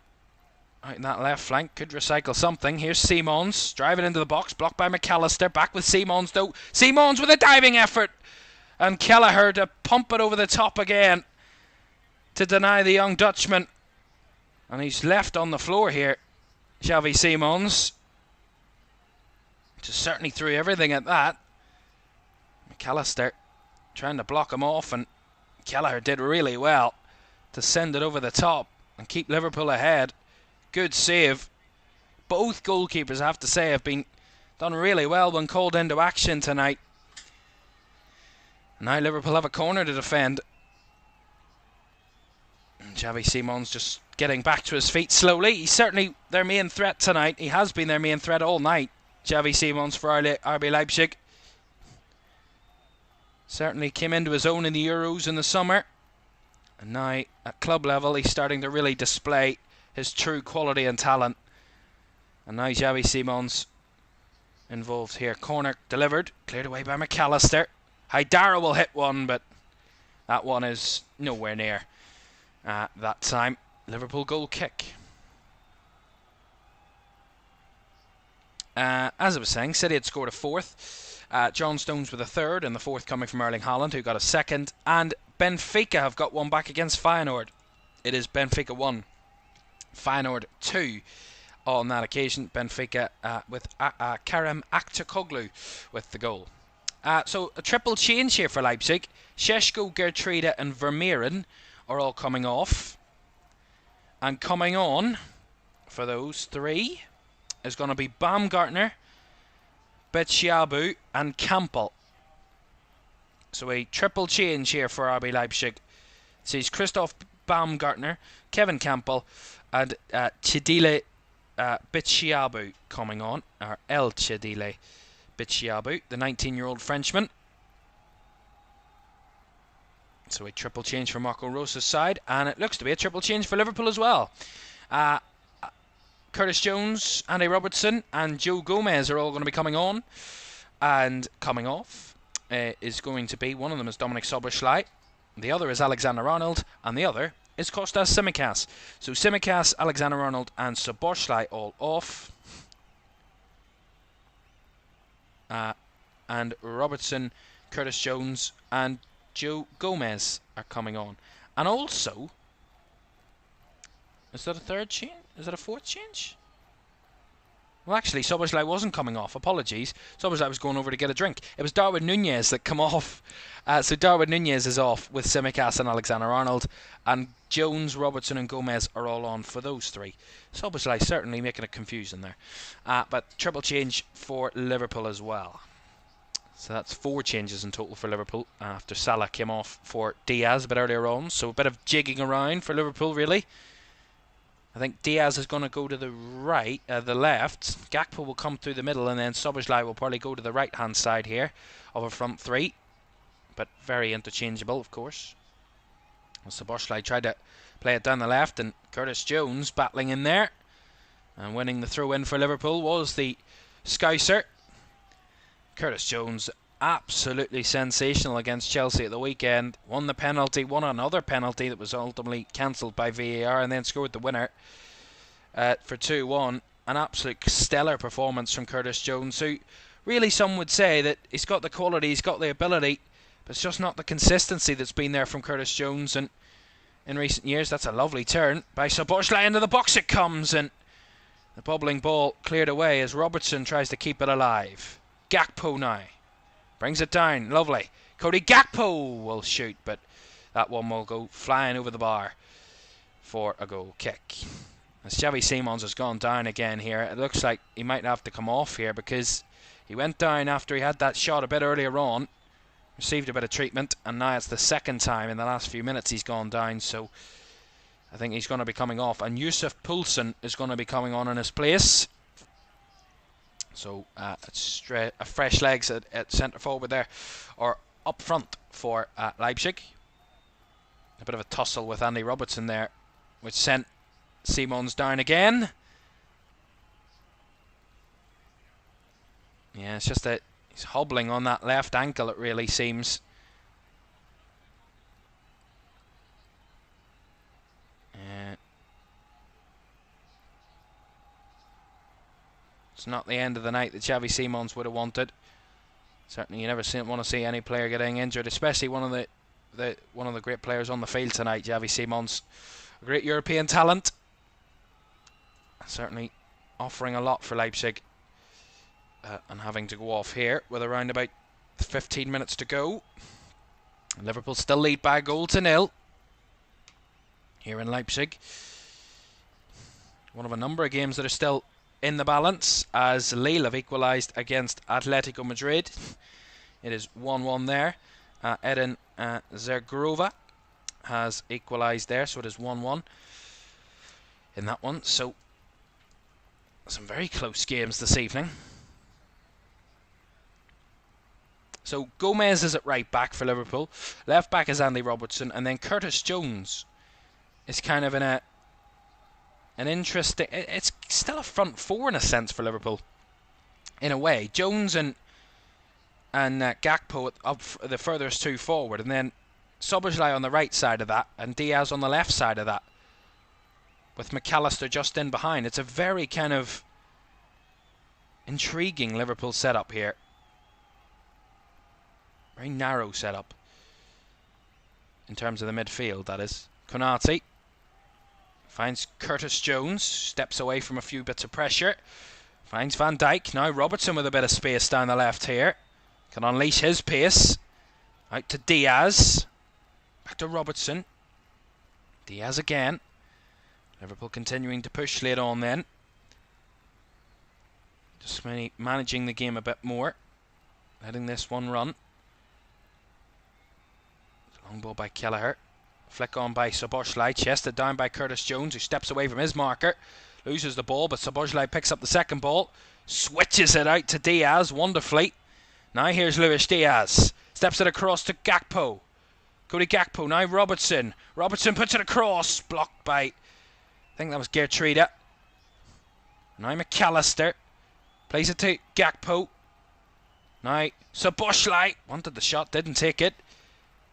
out in that left flank could recycle something. Here's Simons driving into the box, blocked by McAllister. Back with Simons though. Simons with a diving effort, and Kelleher to pump it over the top again to deny the young Dutchman. And he's left on the floor here, Xavi Simons. Just certainly threw everything at that. McAllister trying to block him off, and Kelleher did really well to send it over the top and keep Liverpool ahead. Good save. Both goalkeepers, I have to say, have been done really well when called into action tonight. Now Liverpool have a corner to defend. And Xavi Simons just getting back to his feet slowly. He's certainly their main threat tonight. He has been their main threat all night. Xavi Simons for RB Leipzig. Certainly came into his own in the Euros in the summer. And now at club level he's starting to really display his true quality and talent. And now Xavi Simons involved here. Corner delivered, cleared away by McAllister. Haidara will hit one, but that one is nowhere near that time. Liverpool goal kick. As I was saying, City had scored a fourth. John Stones with a third, and the fourth coming from Erling Haaland, who got a second. And Benfica have got one back against Feyenoord. It is Benfica 1, Feyenoord 2 on that occasion. Benfica with Kerem Aktürkoğlu with the goal. So a triple change here for Leipzig. Šeško, Gertrude and Vermeeren are all coming off. And coming on for those three is going to be Baumgartner, Betschiabu and Campbell. So a triple change here for RB Leipzig. It sees Christoph Baumgartner, Kevin Campbell and Chidile Betschiabu coming on, or El Chidile Betschiabu, the 19-year-old Frenchman. So a triple change for Marco Rosa's side, and it looks to be a triple change for Liverpool as well. Curtis Jones, Andy Robertson and Joe Gomez are all going to be coming on, and coming off is going to be, one of them is Dominic Szoboszlai, the other is Alexander Arnold, and the other is Kostas Tsimikas. So Tsimikas, Alexander Arnold and Szoboszlai all off. And Robertson, Curtis Jones and Joe Gomez are coming on. And also, is that a third change? Is that a fourth change? Well, actually, Szoboszlai wasn't coming off. Apologies. Szoboszlai was going over to get a drink. It was Darwin Núñez that come off. So Darwin Núñez is off with Tsimikas and Alexander Arnold. And Jones, Robertson and Gomez are all on for those three. Szoboszlai certainly making it confusing there. But triple change for Liverpool as well. So that's 4 changes in total for Liverpool after Salah came off for Diaz a bit earlier on. So a bit of jigging around for Liverpool, really. I think Diaz is going to go to the right, the left. Gakpo will come through the middle, and then Szoboszlai will probably go to the right-hand side here of a front three. But very interchangeable, of course. Well, Szoboszlai tried to play it down the left, and Curtis Jones battling in there. And winning the throw-in for Liverpool was the Scouser. Curtis Jones, absolutely sensational against Chelsea at the weekend. Won the penalty, won another penalty that was ultimately cancelled by VAR, and then scored the winner for 2-1. An absolute stellar performance from Curtis Jones, who really some would say that he's got the quality, he's got the ability, but it's just not the consistency that's been there from Curtis Jones. And in recent years, that's a lovely turn by Szoboszlai. Into the box it comes, and the bobbling ball cleared away as Robertson tries to keep it alive. Gakpo now brings it down, lovely. Cody Gakpo will shoot, but that one will go flying over the bar for a goal kick. As Xavi Simons has gone down again here, it looks like he might have to come off here, because he went down after he had that shot a bit earlier on, received a bit of treatment, and now it's the second time in the last few minutes he's gone down, so I think he's going to be coming off, and Yusuf Poulsen is going to be coming on in his place. So fresh legs at centre forward there, or up front for Leipzig. A bit of a tussle with Andy Robertson there, which sent Simons down again. Yeah, it's just that he's hobbling on that left ankle, it really seems. It's not the end of the night that Xavi Simons would have wanted. Certainly, you never want to see any player getting injured, especially one of the great players on the field tonight, Xavi Simons, a great European talent. Certainly offering a lot for Leipzig, and having to go off here with around about 15 minutes to go. Liverpool still lead by a goal to nil here in Leipzig. One of a number of games that are still in the balance, as Lille have equalised against Atletico Madrid. It is 1-1 there. Edin Zergrova has equalised there, so it is 1-1 in that one. So some very close games this evening. So Gomez is at right back for Liverpool. Left back is Andy Robertson, and then Curtis Jones is kind of in an interesting... It's still a front four in a sense for Liverpool, in a way. Jones and Gakpo up the furthest two forward, and then Szoboszlai on the right side of that, and Diaz on the left side of that, with McAllister just in behind. It's a very kind of intriguing Liverpool setup here. Very narrow setup in terms of the midfield, that is. Konate finds Curtis Jones, steps away from a few bits of pressure, finds Van Dijk. Now Robertson with a bit of space down the left here, can unleash his pace. Out to Diaz, back to Robertson, Diaz again. Liverpool continuing to push late on then, just managing the game a bit more, letting this one run. Long ball by Kelleher. Flick on by Szoboszlai. Chested down by Curtis Jones, who steps away from his marker. Loses the ball, but Szoboszlai picks up the second ball. Switches it out to Diaz wonderfully. Now here's Luis Diaz. Steps it across to Gakpo. Cody Gakpo. Now Robertson. Robertson puts it across. Blocked by, I think that was Gertruida. Now McAllister. Plays it to Gakpo. Now Szoboszlai. Wanted the shot, didn't take it.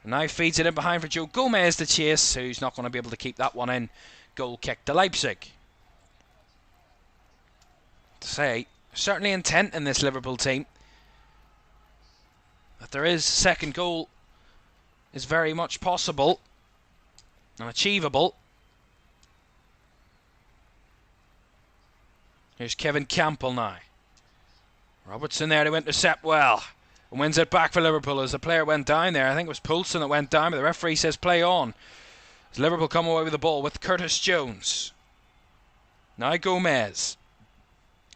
And now feeds it in behind for Joe Gomez to chase, who's not going to be able to keep that one in. Goal kick to Leipzig. To say, certainly intent in this Liverpool team. That there is second goal is very much possible and achievable. Here's Kevin Campbell now. Robertson there to intercept well. And wins it back for Liverpool as the player went down there. I think it was Poulsen that went down, but the referee says play on. As Liverpool come away with the ball with Curtis Jones. Now Gomez.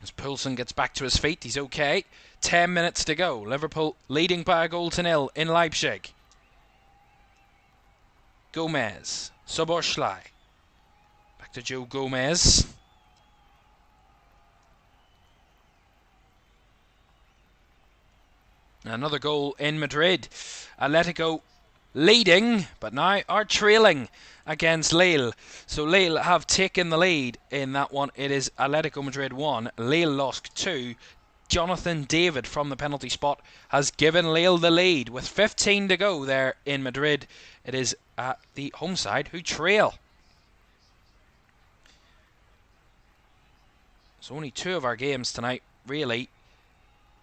As Poulsen gets back to his feet, he's okay. 10 minutes to go. Liverpool leading by a goal to nil in Leipzig. Gomez. Szoboszlai. Back to Joe Gomez. Another goal in Madrid. Atletico leading, but now are trailing against Lille. So Lille have taken the lead in that one. It is Atletico Madrid 1, Lille lost 2. Jonathan David from the penalty spot has given Lille the lead. With 15 to go there in Madrid, it is the home side who trail. So only two of our games tonight, really,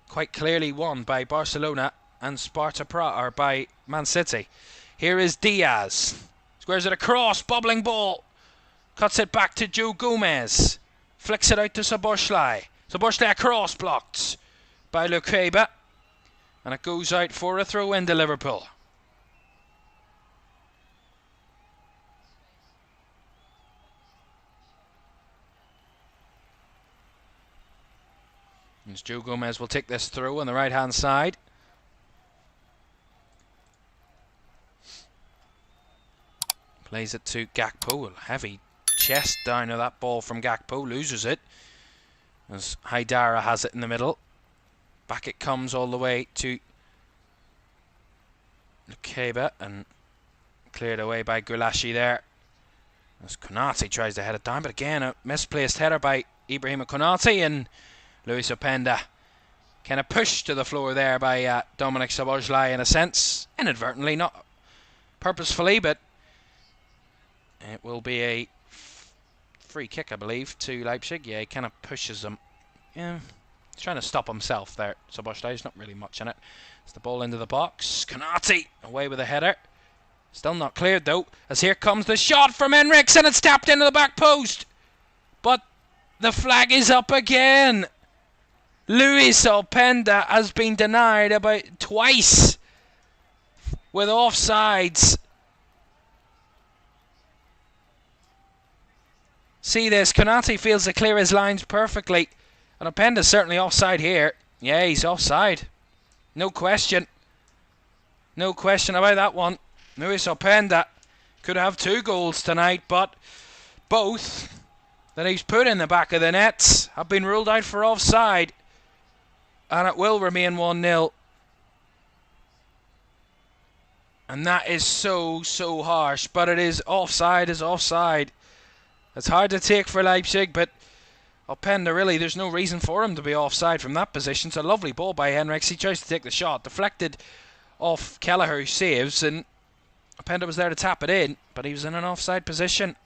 quite clearly won by Barcelona and Sparta Prague, or by Man City. Here is Diaz. Squares it across, bobbling ball. Cuts it back to Joe Gomez. Flicks it out to Szoboszlai. Szoboszlai across, blocked by Lukeba. And it goes out for a throw into Liverpool. As Joe Gomez will take this through on the right hand side. Plays it to Gakpo. Heavy chest down of that ball from Gakpo. Loses it. As Haidara has it in the middle. Back it comes all the way to Lukeba and cleared away by Gulashi there. As Konate tries to head it down, but again a misplaced header by Ibrahima Konate, and Luis Openda kind of pushed to the floor there by Dominic Szoboszlai in a sense. Inadvertently, not purposefully, but it will be a free kick, I believe, to Leipzig. Yeah, he kind of pushes them Yeah, he's trying to stop himself there. There's not really much in it. It's the ball into the box. Konate away with a header. Still not cleared though, as here comes the shot from Henriks, and it's tapped into the back post. But the flag is up again. Luis Openda has been denied about twice with offsides. See this, Konate fails to clear his lines perfectly, and Openda's certainly offside here. Yeah, he's offside. No question. No question about that one. Luis Openda could have 2 goals tonight, but both that he's put in the back of the nets have been ruled out for offside, and it will remain 1-0. And that is so harsh, but it is offside is offside. It's hard to take for Leipzig, but Openda, really, there's no reason for him to be offside from that position. It's a lovely ball by Henriks. He tries to take the shot, deflected off Kelleher, who saves, and Openda was there to tap it in, but he was in an offside position.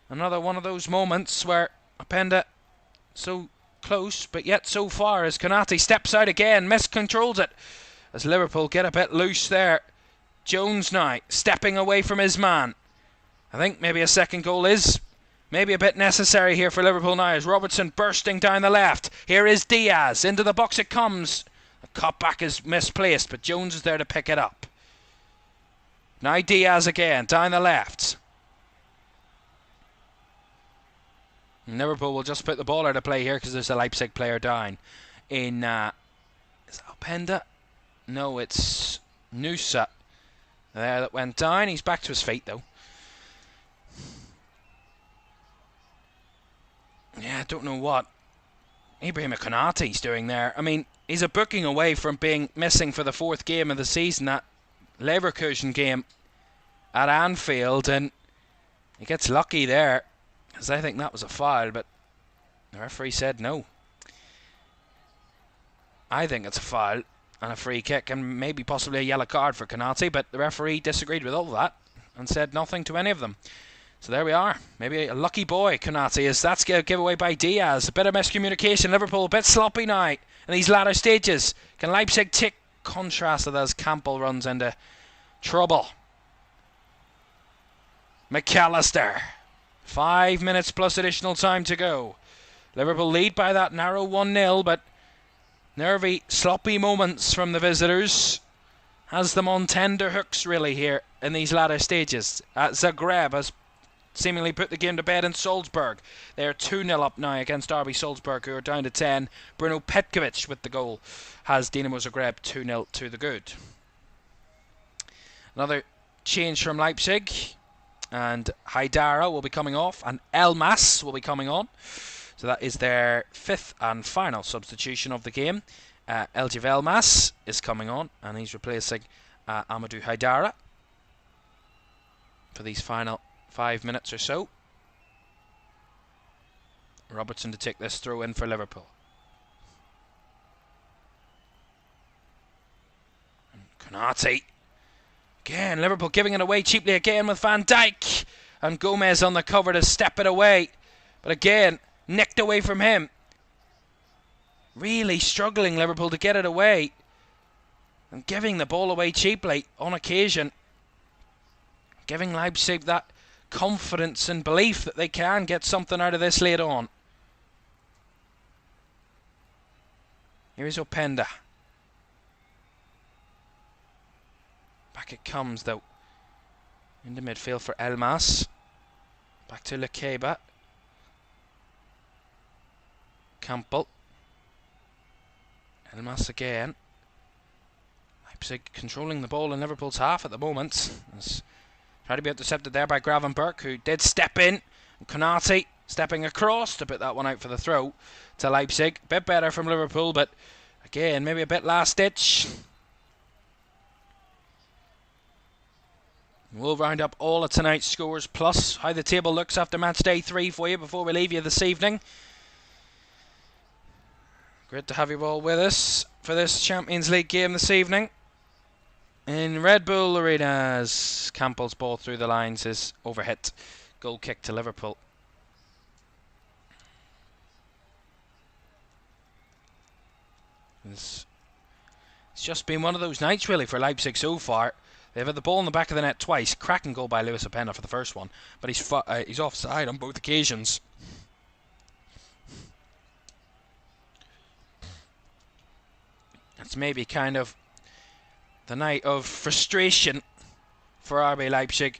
Another one of those moments where Openda so close, but yet so far, as Konate steps out again, miscontrols it, as Liverpool get a bit loose there. Jones now stepping away from his man. I think maybe a second goal is maybe a bit necessary here for Liverpool now, as Robertson bursting down the left. Here is Diaz, into the box it comes. The cutback is misplaced, but Jones is there to pick it up. Now Diaz again, down the left. And Liverpool will just put the ball out of play here because there's a Leipzig player down. In, is that Openda? No, it's Nusa there that went down. He's back to his feet though. Yeah, I don't know what Ibrahim Konate's doing there. I mean, he's a booking away from being missing for the 4th game of the season, that Leverkusen game at Anfield, and he gets lucky there, because I think that was a foul, but the referee said no. I think it's a foul and a free kick and maybe possibly a yellow card for Konate, but the referee disagreed with all that and said nothing to any of them. So there we are. Maybe a lucky boy, Konate, as that's a giveaway by Diaz. A bit of miscommunication. Liverpool a bit sloppy now in these latter stages. Can Leipzig take contrast of as Campbell runs into trouble? McAllister. 5 minutes plus additional time to go. Liverpool lead by that narrow 1-0, but nervy, sloppy moments from the visitors has them on tender hooks really here in these latter stages. Zagreb has seemingly put the game to bed in Salzburg. They are 2-0 up now against RB Salzburg, who are down to 10. Bruno Petkovic with the goal has Dinamo Zagreb 2-0 to the good. Another change from Leipzig, and Haidara will be coming off and Elmas will be coming on. So that is their 5th and final substitution of the game. Elgin Elmas is coming on, and he's replacing Amadou Haidara for these final 5 minutes or so. Robertson to take this throw in for Liverpool. And Konate. Again, Liverpool giving it away cheaply again with Van Dijk. And Gomez on the cover to step it away. But again, nicked away from him. Really struggling, Liverpool, to get it away. And giving the ball away cheaply on occasion. Giving Leipzig that confidence and belief that they can get something out of this late on. Here is Openda. Back it comes though. Into midfield for Elmas. Back to Lekeba. Campbell. Elmas again. Leipzig controlling the ball in Liverpool's half at the moment. Tried to be intercepted there by Gravenberch, who did step in. And Konate stepping across to put that one out for the throw to Leipzig. A bit better from Liverpool, but again, maybe a bit last ditch. We'll round up all of tonight's scores, plus how the table looks after match day 3 for you before we leave you this evening. Great to have you all with us for this Champions League game this evening. In Red Bull Arena, as Campbell's ball through the lines is overhit. Goal kick to Liverpool. It's just been one of those nights really for Leipzig so far. They've had the ball in the back of the net twice. Cracking goal by Lewis Openda for the first one, but he's offside on both occasions. It's maybe kind of the night of frustration for RB Leipzig,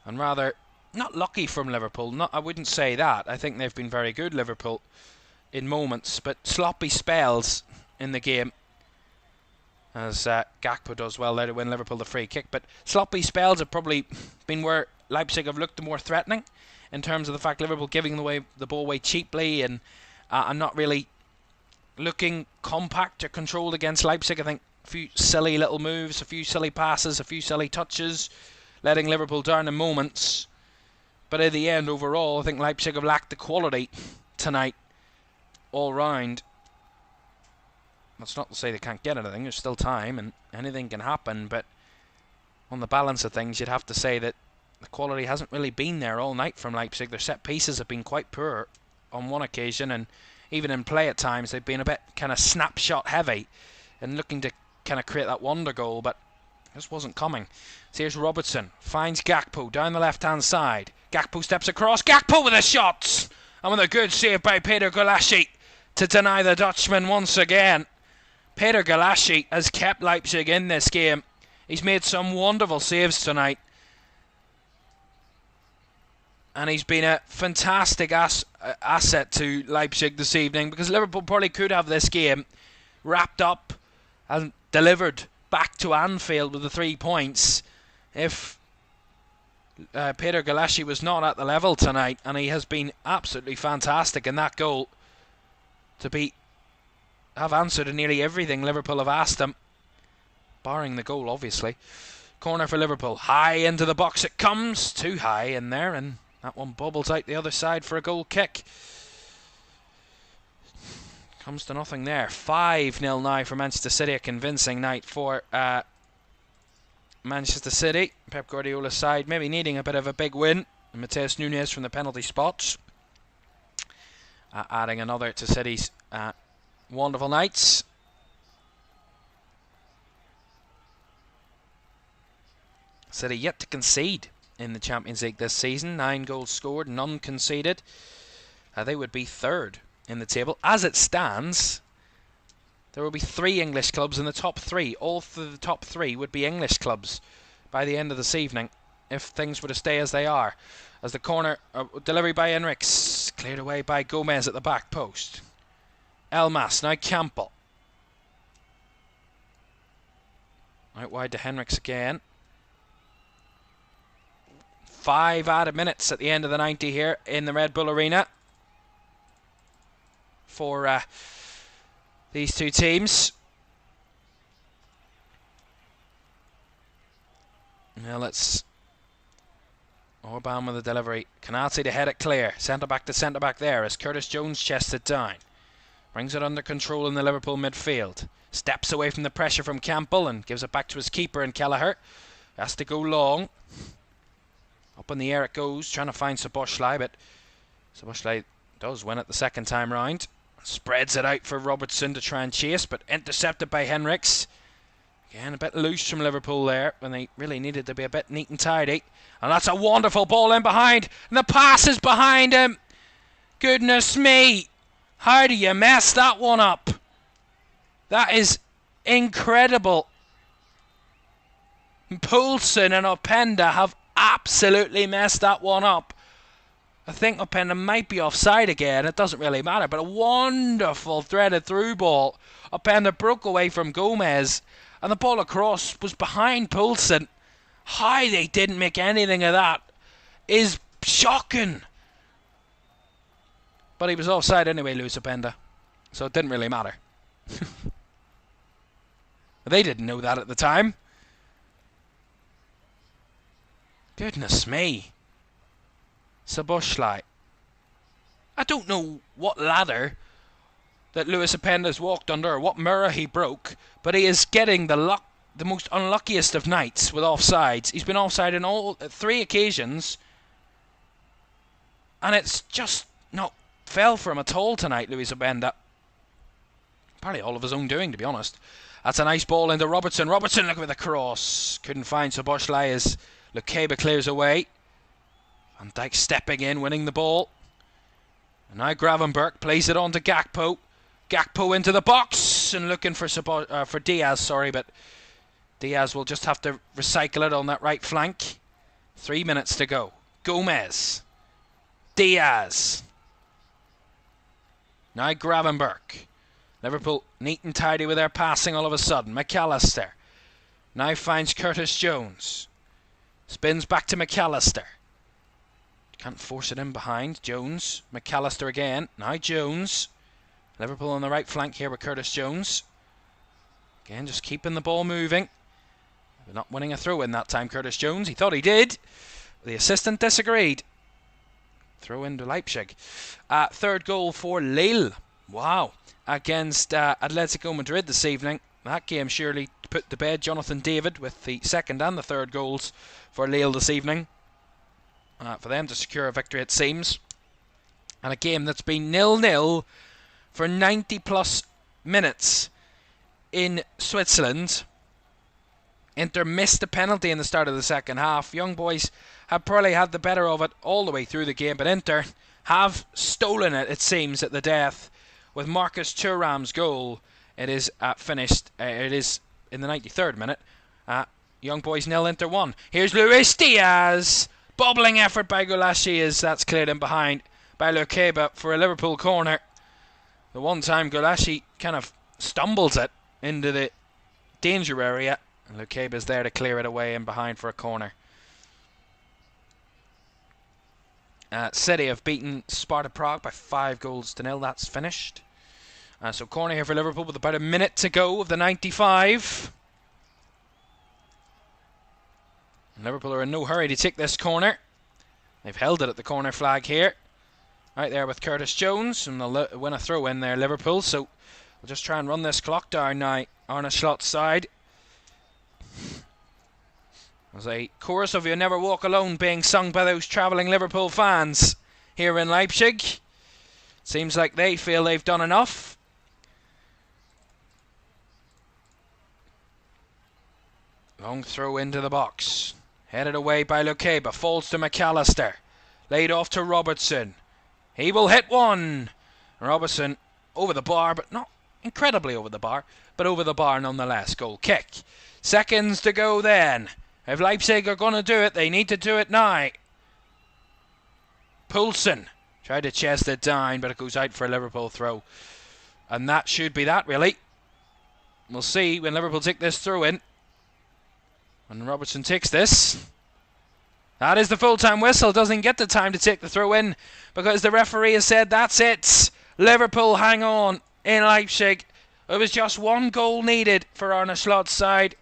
and rather not lucky from Liverpool. I wouldn't say that. I think they've been very good, Liverpool, in moments, but sloppy spells in the game, as Gakpo does well there to win Liverpool the free kick. But sloppy spells have probably been where Leipzig have looked the more threatening, in terms of the fact Liverpool giving the ball away cheaply and not really looking compact or controlled against Leipzig. I think a few silly little moves, a few silly passes, a few silly touches, letting Liverpool down in moments. But in the end, overall, I think Leipzig have lacked the quality tonight all round. That's not to say they can't get anything. There's still time and anything can happen, but on the balance of things, you'd have to say that the quality hasn't really been there all night from Leipzig. Their set pieces have been quite poor on one occasion, and even in play at times they've been a bit kind of snapshot heavy and looking to kind of create that wonder goal, but this wasn't coming. So here's Robertson, finds Gakpo down the left hand side. Gakpo steps across, Gakpo with a shot, and with a good save by Peter Gulaschi to deny the Dutchman once again. Peter Gulaschi has kept Leipzig in this game. He's made some wonderful saves tonight, and he's been a fantastic asset to Leipzig this evening, because Liverpool probably could have this game wrapped up and delivered back to Anfield with the 3 points if Peter Gulaschi was not at the level tonight, and he has been absolutely fantastic in that goal to have answered nearly everything Liverpool have asked him, barring the goal obviously. Corner for Liverpool, high into the box it comes, too high in there, and that one bobbles out the other side for a goal kick. Comes to nothing there. 5-0 now for Manchester City. A convincing night for Manchester City. Pep Guardiola's side maybe needing a bit of a big win. And Mateus Nunes from the penalty spots, adding another to City's wonderful nights. City yet to concede in the Champions League this season. 9 goals scored, none conceded. They would be third in the table. As it stands, there will be 3 English clubs in the top 3. All through the top 3 would be English clubs by the end of this evening, if things were to stay as they are. As the corner delivery by Henriks, cleared away by Gomez at the back post. Elmas, now Campbell. Out wide to Henriks again. 5 added minutes at the end of the 90 here in the Red Bull Arena for these two teams. Now let's... Orban with the delivery. Canati to head it clear. Centre back to centre back there as Curtis Jones chests it down. Brings it under control in the Liverpool midfield. Steps away from the pressure from Campbell and gives it back to his keeper in Kelleher. Has to go long. Up in the air it goes, trying to find Szoboszlai, but Szoboszlai does win it the second time round. Spreads it out for Robertson to try and chase, but intercepted by Henriks. Again, a bit loose from Liverpool there when they really needed to be a bit neat and tidy. And that's a wonderful ball in behind, and the pass is behind him. Goodness me, how do you mess that one up? That is incredible. Poulsen and Openda have absolutely messed that one up. I think Openda might be offside again. It doesn't really matter, but a wonderful threaded through ball. Openda broke away from Gomez, and the ball across was behind Poulsen. How they didn't make anything of that is shocking. But he was offside anyway, Lewis Openda, so it didn't really matter. They didn't know that at the time. Goodness me. Szoboszlai. I don't know what ladder that Lewis Openda's walked under or what mirror he broke, but he is getting the most unluckiest of nights with offsides. He's been offside in all 3 occasions, and it's just not fell for him at all tonight, Lewis Openda. Apparently all of his own doing, to be honest. That's a nice ball into Robertson. Robertson looking with the cross. Couldn't find Szoboszlai as Lukeba clears away. Van Dijk stepping in, winning the ball. And now Gravenberch plays it on to Gakpo. Gakpo into the box and looking for Diaz, but Diaz will just have to recycle it on that right flank. 3 minutes to go. Gomez. Diaz. Now Gravenberch. Liverpool neat and tidy with their passing all of a sudden. McAllister now finds Curtis Jones. Spins back to McAllister. Can't force it in behind. Jones. McAllister again. Now Jones. Liverpool on the right flank here with Curtis Jones. Again, just keeping the ball moving. But not winning a throw-in that time, Curtis Jones. He thought he did. The assistant disagreed. Throw into Leipzig. Third goal for Lille. Wow. Against Atletico Madrid this evening. That game surely put to bed Jonathan David with the second and the third goals for Lille this evening. For them to secure a victory, it seems. And a game that's been 0-0 for 90 plus minutes in Switzerland. Inter missed a penalty in the start of the second half. Young boys have probably had the better of it all the way through the game, but Inter have stolen it seems, at the death. With Marcus Thuram's goal, it is finished. It is in the 93rd minute. Young boys 0, Inter 1. Here's Luis Diaz. Bobbling effort by Gulashi as that's cleared in behind by Lukeba for a Liverpool corner. The one time Gulashi kind of stumbles it into the danger area, and Lukeba's there to clear it away in behind for a corner. City have beaten Sparta Prague by 5-0. That's finished. So corner here for Liverpool with about a minute to go of the 95. And Liverpool are in no hurry to take this corner. They've held it at the corner flag here. Right there with Curtis Jones, and they'll win a throw in there, Liverpool. So we'll just try and run this clock down now. Arne Slot's side. There's a chorus of "You Never Walk Alone" being sung by those travelling Liverpool fans here in Leipzig. Seems like they feel they've done enough. Long throw into the box. Headed away by Lukeba. Falls to McAllister. Laid off to Robertson. He will hit one. Robertson over the bar, but not incredibly over the bar, but over the bar nonetheless. Goal kick. Seconds to go then. If Leipzig are going to do it, they need to do it now. Poulsen tried to chest it down, but it goes out for a Liverpool throw. And that should be that, really. We'll see when Liverpool take this throw in. And Robertson takes this. That is the full-time whistle. Doesn't get the time to take the throw in because the referee has said that's it. Liverpool hang on in Leipzig. It was just one goal needed for Arne Slot's side.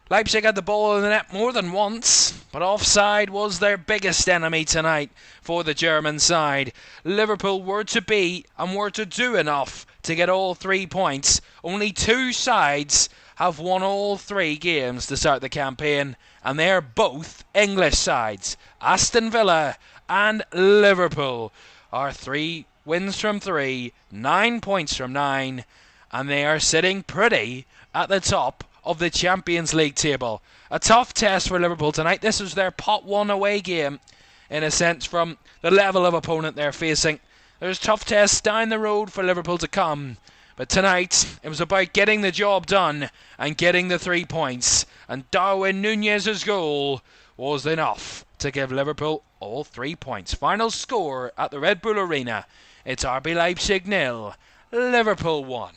Leipzig had the ball in the net more than once, but offside was their biggest enemy tonight for the German side. Liverpool were to be and were to do enough to get all 3 points. Only two sides have won all 3 games to start the campaign, and they're both English sides. Aston Villa and Liverpool are 3 wins from 3, 9 points from 9, and they are sitting pretty at the top of the Champions League table. A tough test for Liverpool tonight. This was their pot 1 away game, in a sense, from the level of opponent they're facing. There's tough tests down the road for Liverpool to come, but tonight it was about getting the job done and getting the 3 points, and Darwin Núñez's goal was enough to give Liverpool all 3 points. Final score at the Red Bull Arena, it's RB Leipzig 0, Liverpool 1.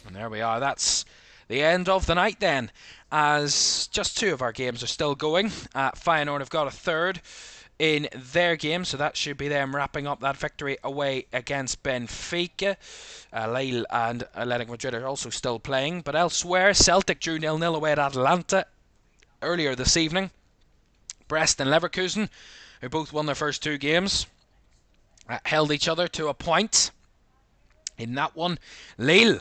And there we are. That's the end of the night then, as just 2 of our games are still going. Feyenoord have got a third in their game, so that should be them wrapping up that victory away against Benfica. Lille and Athletic Madrid are also still playing, but elsewhere Celtic drew 0-0 away at Atalanta earlier this evening. Brest and Leverkusen, who both won their first 2 games, held each other to a point in that one. Lille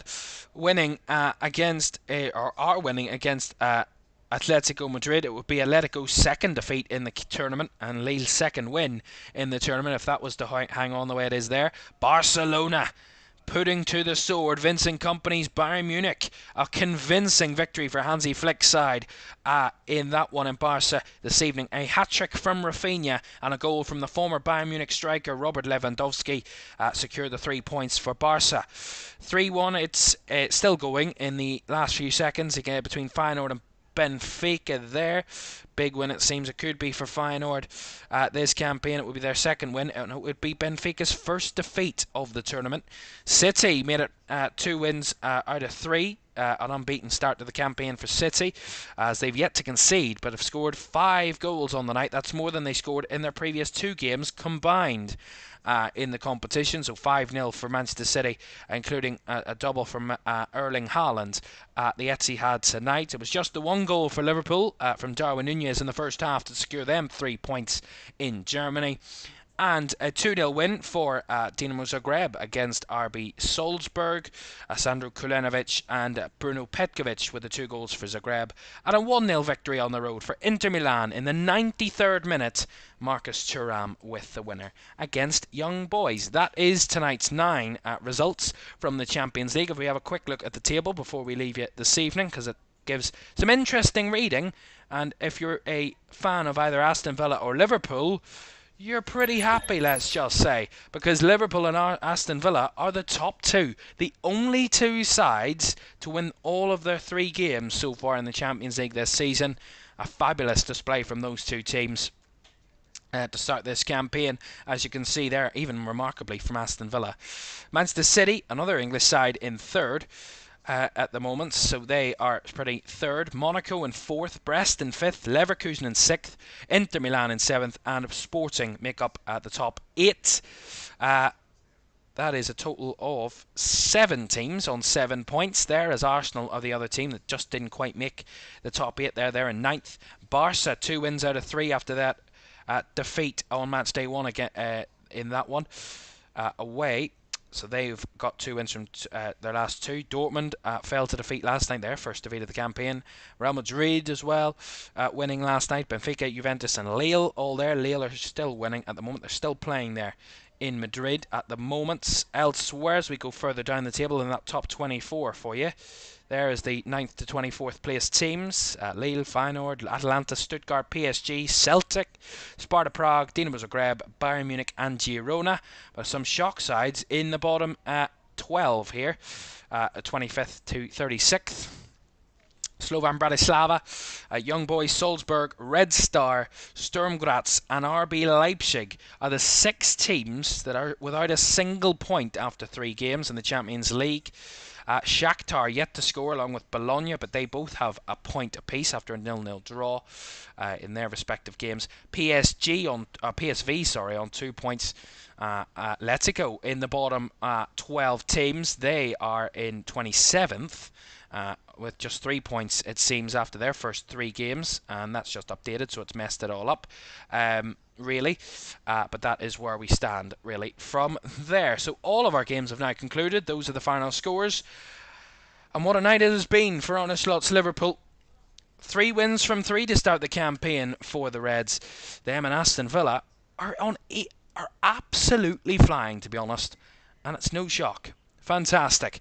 winning against Atletico Madrid. It would be Atletico's second defeat in the tournament and Lille's second win in the tournament, if that was to hang on the way it is there. Barcelona putting to the sword Vincent Kompany's Bayern Munich. A convincing victory for Hansi Flick's side in that one in Barca this evening. A hat-trick from Rafinha and a goal from the former Bayern Munich striker Robert Lewandowski secured the 3 points for Barca. 3-1, it's still going in the last few seconds again between Feyenoord and Benfica there. Big win it seems it could be for Feyenoord this campaign. It would be their second win, and it would be Benfica's first defeat of the tournament. City made it 2 wins out of 3. An unbeaten start to the campaign for City, as they've yet to concede but have scored 5 goals on the night. That's more than they scored in their previous 2 games combined in the competition. So 5-0 for Manchester City, including a double from Erling Haaland at the Etihad tonight. It was just the 1 goal for Liverpool from Darwin Núñez in the first half to secure them 3 points in Germany. And a 2-0 win for Dinamo Zagreb against RB Salzburg. Sandro Kulenovic and Bruno Petkovic with the 2 goals for Zagreb. And a 1-0 victory on the road for Inter Milan in the 93rd minute. Marcus Thuram with the winner against Young Boys. That is tonight's 9 results from the Champions League. If we have a quick look at the table before we leave you this evening, because it gives some interesting reading. And if you're a fan of either Aston Villa or Liverpool, you're pretty happy, let's just say, because Liverpool and Aston Villa are the top 2, the only 2 sides to win all of their 3 games so far in the Champions League this season. A fabulous display from those 2 teams to start this campaign, as you can see there, even remarkably from Aston Villa. Manchester City, another English side, in 3rd. At the moment, so they are pretty 3rd. Monaco in 4th, Brest in 5th, Leverkusen in 6th, Inter Milan in 7th, and Sporting make up at the top 8. That is a total of 7 teams on 7 points there, as Arsenal are the other team that just didn't quite make the top 8 there. They're in 9th. Barca 2 wins out of 3 after that defeat on Matchday 1 again in that one away. So they've got 2 wins from their last 2. Dortmund fell to defeat last night, their first defeat of the campaign. Real Madrid as well, winning last night. Benfica, Juventus and Lille all there. Lille are still winning at the moment. They're still playing there in Madrid at the moment. Elsewhere, as we go further down the table in that top 24 for you, there is the 9th to 24th place teams. Lille, Feyenoord, Atalanta, Stuttgart, PSG, Celtic, Sparta Prague, Dinamo Zagreb, Bayern Munich and Girona. But some shock sides in the bottom 12 here, 25th to 36th. Slovan Bratislava, Young Boys, Salzburg, Red Star, Sturm Graz and RB Leipzig are the 6 teams that are without a single point after 3 games in the Champions League. Shakhtar yet to score along with Bologna, but they both have a point apiece after a 0-0 draw in their respective games. PSV on 2 points. Atletico in the bottom 12 teams. They are in 27th. With just 3 points, it seems, after their first 3 games, and that's just updated, so it's messed it all up, really. But that is where we stand, really, from there. So all of our games have now concluded. Those are the final scores. And what a night it has been for Honest Lots Liverpool. 3 wins from 3 to start the campaign for the Reds. Them and Aston Villa are absolutely flying, to be honest, and it's no shock. Fantastic.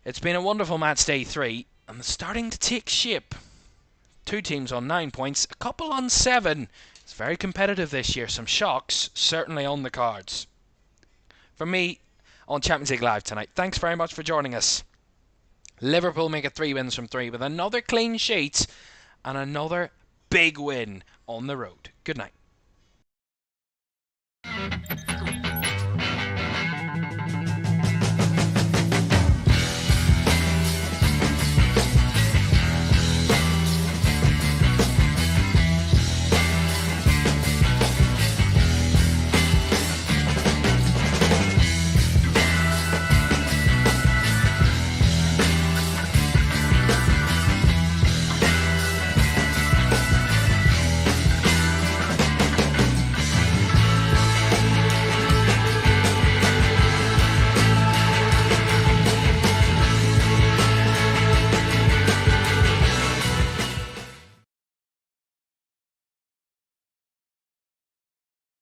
It's been a wonderful match day 3, and it's starting to take shape. 2 teams on 9 points, a couple on 7. It's very competitive this year. Some shocks certainly on the cards. From me on Champions League Live tonight, thanks very much for joining us. Liverpool make it 3 wins from 3 with another clean sheet and another big win on the road. Good night.